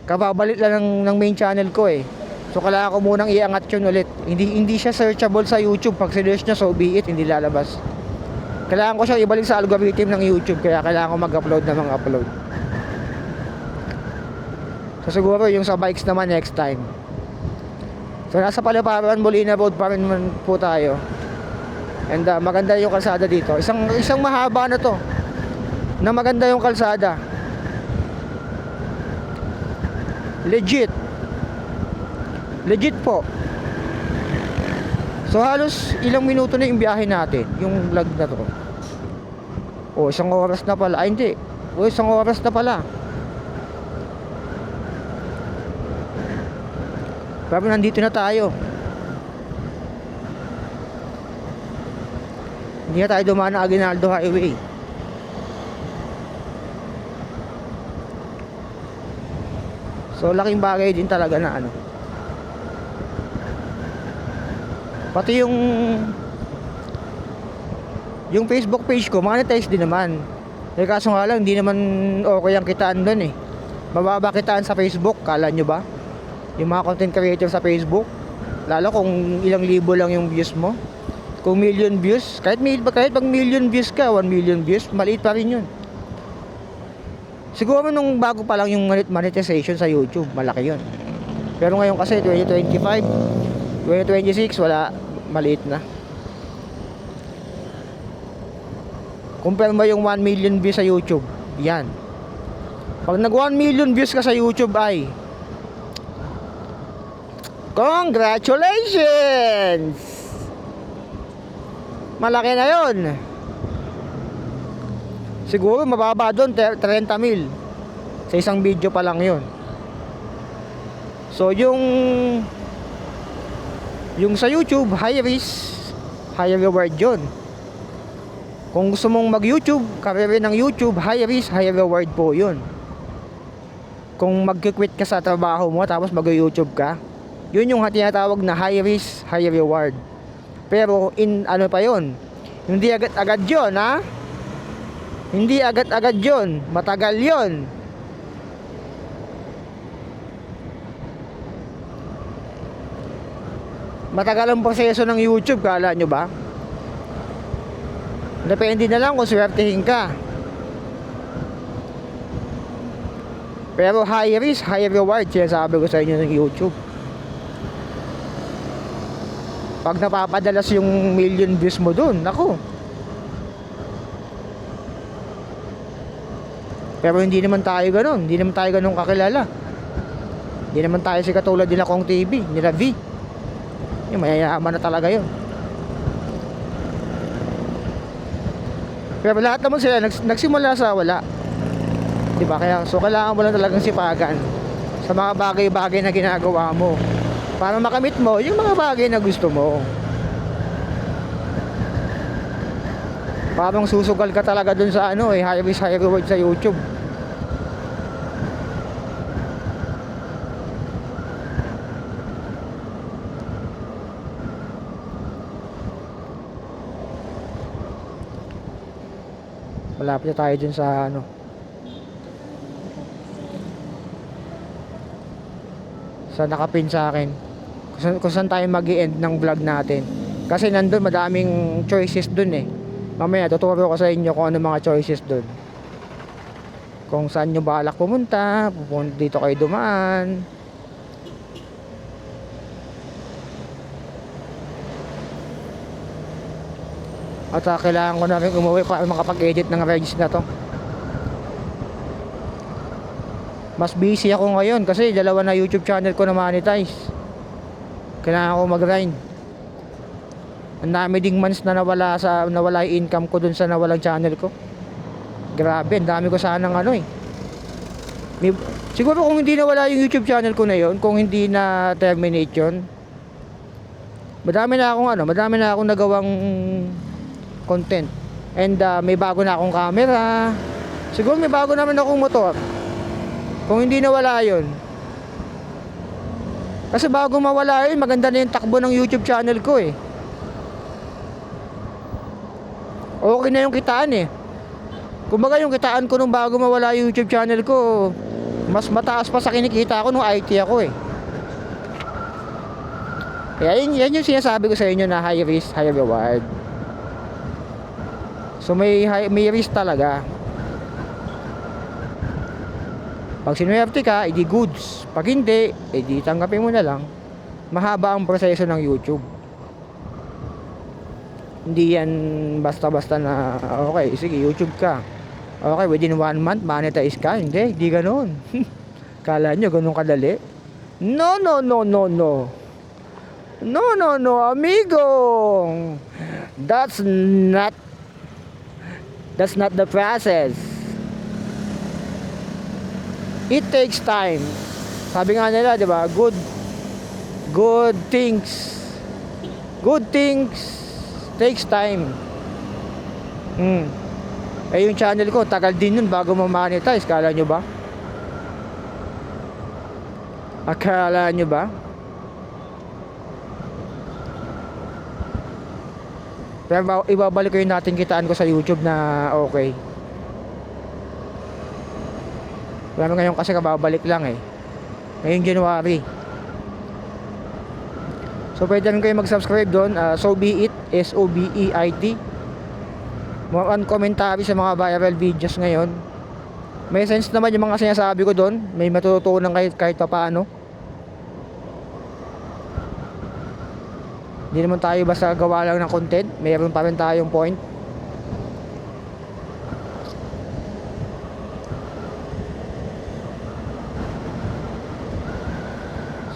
kababalik lang ng main channel ko eh. So kailangan ko munang iangat yun ulit. Hindi siya searchable sa YouTube. Pag sinerch nyo, so be it, hindi lalabas. Kailangan ko siya ibalik sa algorithm ng YouTube, kaya kailangan ko mag-upload ng mga upload. So siguro yung sa bikes naman next time. So nasa Paliparan, Molina Road pa rin po tayo. And maganda yung kalsada dito. Isang mahaba na to. Na maganda yung kalsada. Legit po. So halos ilang minuto na yung biyahe natin, yung vlog na to. O isang oras na pala. Ay hindi. O isang oras na pala. Pero nandito na tayo. Hindi na tayo dumaan ng Aguinaldo Highway. So laking bagay din talaga na ano. Pati yung Facebook page ko, monetize din naman. Eh kaso nga lang, hindi naman okay ang kitaan doon eh. Mababa kitaan sa Facebook, kala nyo ba? Yung mga content creator sa Facebook, lalo kung ilang libo lang yung views mo. Kung million views, kahit pag million views ka, 1 million views, maliit pa rin yun. Siguro nung bago pa lang yung monetization sa YouTube, malaki yun. Pero ngayon kasi 2025, 2026, wala, maliit na. Compare mo yung 1 million views sa YouTube, yan. Pag nag 1 million views ka sa YouTube ay congratulations! Malaki na yun. Siguro mababa doon 30,000 sa isang video pa lang yun. So yung sa YouTube, high risk, high reward yun. Kung gusto mong mag-YouTube, career ng YouTube, high risk, high reward po yun. Kung mag-quit ka sa trabaho mo tapos mag-YouTube ka, yun yung tinatawag na high risk, high reward. Pero ano pa yun? Hindi agad-agad yun, ha? Hindi agad-agad yun. Matagal yun. Matagal ang proseso ng YouTube, kala nyo ba? Depende na lang kung swertihin ka. Pero high risk, high reward, sinasabi ko sa inyo ng YouTube. Pag napapadalas yung million views mo dun, naku. Pero hindi naman tayo ganun. Hindi naman tayo ganun kakilala. Hindi naman tayo si katulad nila Kong TV, nila V. Yung mayayaman na talaga yun. Pero lahat naman sila nagsimula sa wala. Diba? So kailangan mo lang talagang sipagan sa mga bagay-bagay na ginagawa mo para makamit mo yung mga bagay na gusto mo. Parang susugal ka talaga dun sa high risk, high reward sa YouTube. Malapit na tayo dun sa ano, sa nakapin sa akin, kung saan tayo mag-i-end ng vlog natin. Kasi nandun madaming choices dun eh. Mamaya tuturo ko sa inyo kung ano mga choices dun, kung saan nyo balak pumunta, dito kayo dumaan. At kailangan ko na rin umuwi para makapag-edit ng reels na to. Mas busy ako ngayon kasi dalawa na YouTube channel ko na monetize. Kailangan ko mag-grind. Ang dami ding months na nawala yung income ko dun sa nawalang channel ko. Grabe, ang dami ko sanang ano eh. Siguro kung hindi nawala yung YouTube channel ko na yon, kung hindi na terminate yun, madami na akong nagawang content. And may bago na akong camera. Siguro may bago naman akong motor. Kung hindi nawala yun. Kasi bago mawala yun, maganda na yung takbo ng YouTube channel ko eh. Okay na yung kitaan eh. Kumbaga yung kitaan ko nung bago mawala yung YouTube channel ko, mas mataas pa sa kinikita ko nung IT ako eh. Kaya yan yung sinasabi ko sa inyo na high risk, high reward. So may risk talaga. Pag sinuwerte ka, edi goods. Pag hindi, edi tanggapin mo na lang. Mahaba ang proseso ng YouTube. Hindi yan basta-basta na okay, sige YouTube ka. Okay, within 1 month monetize ka. Hindi ganoon. Kala nyo ganun kadali? No, no, no, no, no. No, no, no, amigo. That's not the process. It takes time. Sabi nga nila, 'di ba? Good things takes time. Eh yung channel ko, tagal din nun bago ma-monetize. Akala nyo ba? Pero ibabalik ko yung natin kitaan ko sa YouTube na okay. Pero ngayon kasi kababalik lang eh. Ngayong January. So pwede rin kayo mag-subscribe doon. Sobeit, SOBEIT. More on commentary sa mga viral videos ngayon. May sense naman yung mga sinasabi ko doon. May matututunan kahit pa paano. Hindi naman tayo basta gawa lang ng content. Mayroon pa rin tayong point.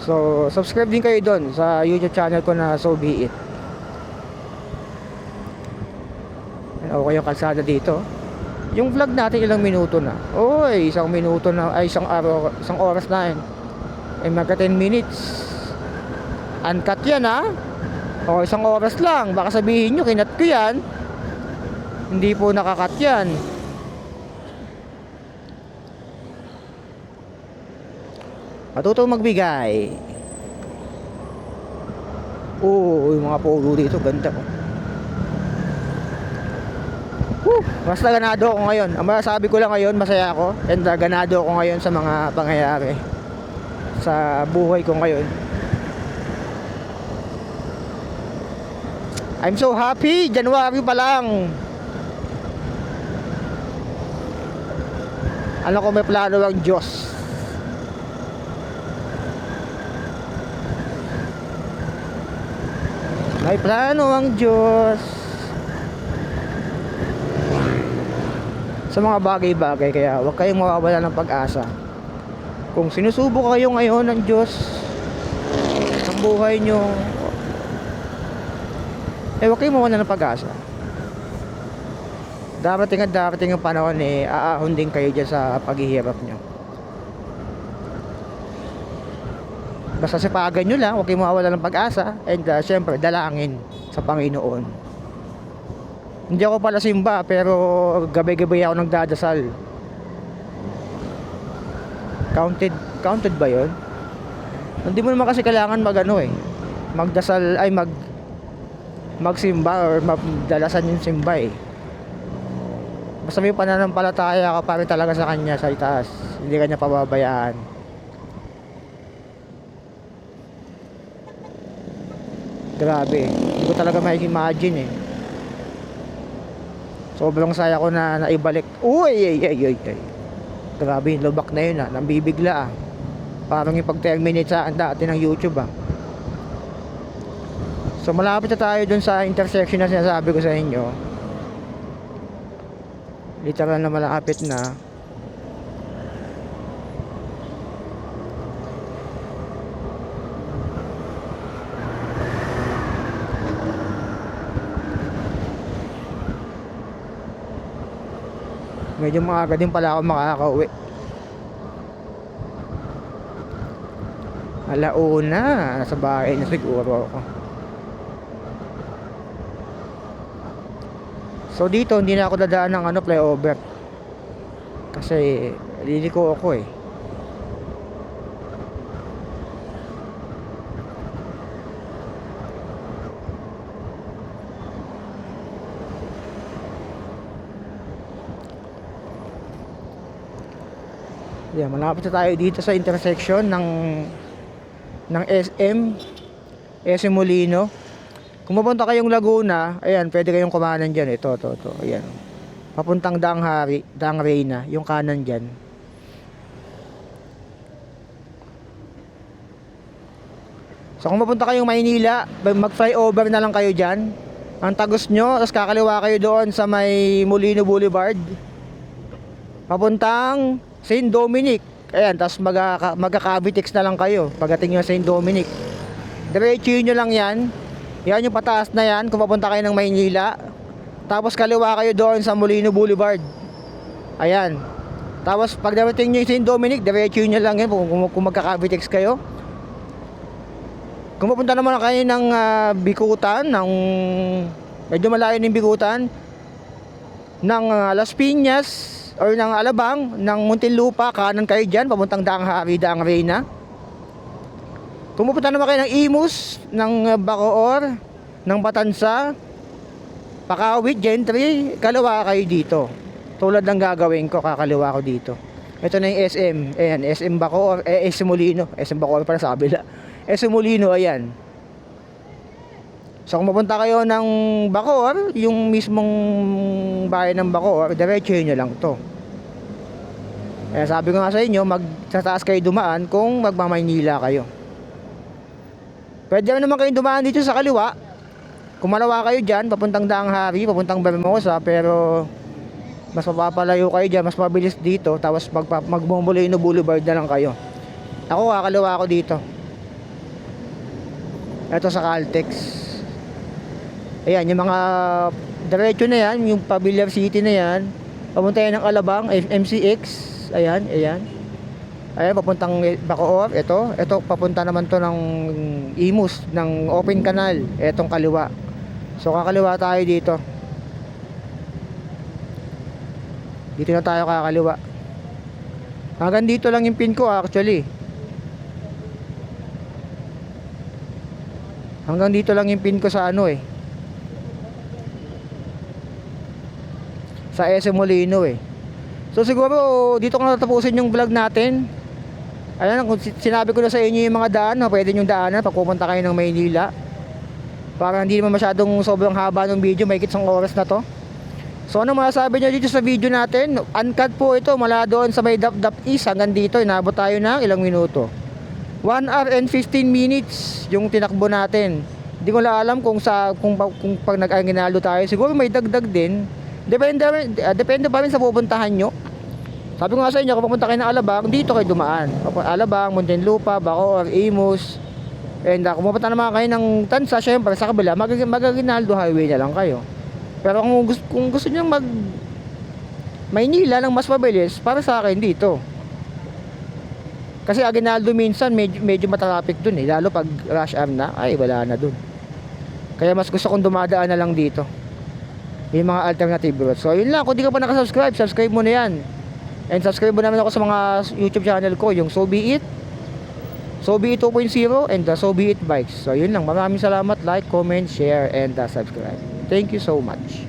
So, subscribe din kayo doon sa YouTube channel ko na Sobeit. Okay yung kalsada dito. Yung vlog natin ilang minuto na. Oy, isang minuto na, ay isang oras na yun. Ay magka 10 minutes. Uncut yan ha. O isang oras lang. Baka sabihin nyo, kinat ko yan. Hindi po nakakat yan. Matutong magbigay. Oo, yung mga polo dito, ganda ko. Basta ganado ako ngayon. Ang masasabi ko lang ngayon, masaya ako. And ganado ako ngayon sa mga pangyayari sa buhay ko ngayon. I'm so happy. January pa lang. Alam ko may plano ang Diyos. May plano ang Diyos sa mga bagay-bagay. Kaya huwag kayong mawawala ng pag-asa. Kung sinusubok kayo ngayon ng Diyos sa buhay nyo, huwag kayong mawawala ng pag-asa. Darating ang panahon aahon din kayo dyan sa paghihirap nyo. Basta sipagan nyo lang, huwag kayong mawawala ng pag-asa. And syempre, dalangin sa Panginoon. Hindi ako pala simba, pero gabi-gabi ako nagdadasal. Counted ba yun? Hindi mo naman kasi kailangan magdasal, magsimba or magdalasan yung simba eh. Basta may pananampalataya ka pa rin talaga sa kanya sa itaas. Hindi ka niya pababayaan. Grabe, hindi ko talaga ma-imagine eh. Sobrang saya ko na naibalik. Uy, ay. Grabe, yung lubak na yun nambibigla Parang yung pag-terminate sa dati ng YouTube So malapit na tayo dun sa intersection na sinasabi ko sa inyo. Literal na malapit na. Medyo maaga din pala ako makakauwi. Alauna, nasa bahay na siguro ako. So dito hindi na ako dadaan ng flyover. Kasi liliko ako eh. Yeah, malapit na tayo dito sa intersection ng SM Molino. Kung mapunta kayong Laguna, ayan, pwede kayong kumanan dyan. Ito, ayan. Papuntang Daang Reyna, yung kanan dyan. So kung mapunta kayong Maynila, mag-flyover na lang kayo dyan. Ang tagos nyo, tapos kakaliwa kayo doon sa may Molino Boulevard. Papuntang St. Dominic. Ayan, tapos magka-Cavitex na lang kayo pagdating nyo sa St. Dominic. Diretso nyo lang yan. Yan yung pataas na yan kung papunta kayo ng Maynila. Tapos kaliwa kayo doon sa Molino Boulevard. Ayan. Tapos pag dating nyo yung St. Dominic, diretso nyo lang yan kung magka-Cavitex kayo. Kung papunta naman kayo ng Bikutan, medyo malayo ng Bikutan, ng Las Piñas or ng Alabang, ng Muntinlupa, kanan kayo dyan, papuntang Daang Reyna. Kung pupunta naman kayo ng Imus, ng Bacoor, ng Batansa, Pakawit, Gentry, kaliwa kayo dito. Tulad ng gagawin ko, kakaliwa ko dito. Ito na yung SM, ayan, SM Bacoor, SM Molino, SM Bacoor para sa kabila. SM Molino, ayan. So kung mapunta kayo ng Bacoor, yung mismong bayan ng Bacoor, diretso nyo lang to. Eh, sabi ko nga sa inyo, sa taas kayo dumaan kung magmamaynila kayo. Pwede naman kayong dumaan dito sa kaliwa. Kung malawa kayo dyan, papuntang Daang Hari, papuntang Bermosa, pero mas mapapalayo kayo dyan, mas mabilis dito, tapos Molino Boulevard na lang kayo. Ako, kakaliwa ako dito. Ito sa Caltex. Ayan, yung mga diretso na yan, yung Pavilion City na yan, papunta yan ng Alabang, MCX. Ayan. Ayan, papuntang Bacoor. Ito papunta naman to ng Imus, ng Open Canal. Etong kaliwa. So kakaliwa tayo dito. Dito na tayo kakaliwa. Hanggang dito lang yung pin ko actually. Hanggang dito lang yung pin ko sa sa SM Molino So siguro dito ko natatapusin yung vlog natin. Ayan, kung sinabi ko na sa inyo yung mga daan na pwede nyong daanan pag pupunta kayo ng Maynila. Para hindi naman masyadong sobrang haba ng video, mahigit isang oras na to. So ano masasabi nyo dito sa video natin? Uncut po ito, mula doon sa may Dap East hanggang dito, inabot tayo ng ilang minuto. 1 hour and 15 minutes yung tinakbo natin. Hindi ko lang alam kung pag nag-Aguinaldo tayo, siguro may dagdag din. Depende pa rin sa pupuntahan nyo. Sabi ko nga sa inyo, kung pupunta kayo ng Alabang, dito kayo dumaan. Alabang, Muntinlupa, Bacoor, Imus. And kung pupunta naman kayo ng Tansa, syempre sa kabila, mag-Aguinaldo highway na lang kayo. Pero kung gusto nyo Maynila lang mas mabilis, para sa akin dito. Kasi Aguinaldo minsan medyo matraffic dun lalo pag rush hour na, ay wala na dun. Kaya mas gusto kong dumadaan na lang dito. Yung mga alternative routes. So yun lang, kung di ka pa nakasubscribe, subscribe mo na yan. And subscribe mo naman ako sa mga YouTube channel ko, yung So Be It 2.0 and the So Be It Bikes. So yun lang, maraming salamat, like, comment, share, and subscribe. Thank you so much.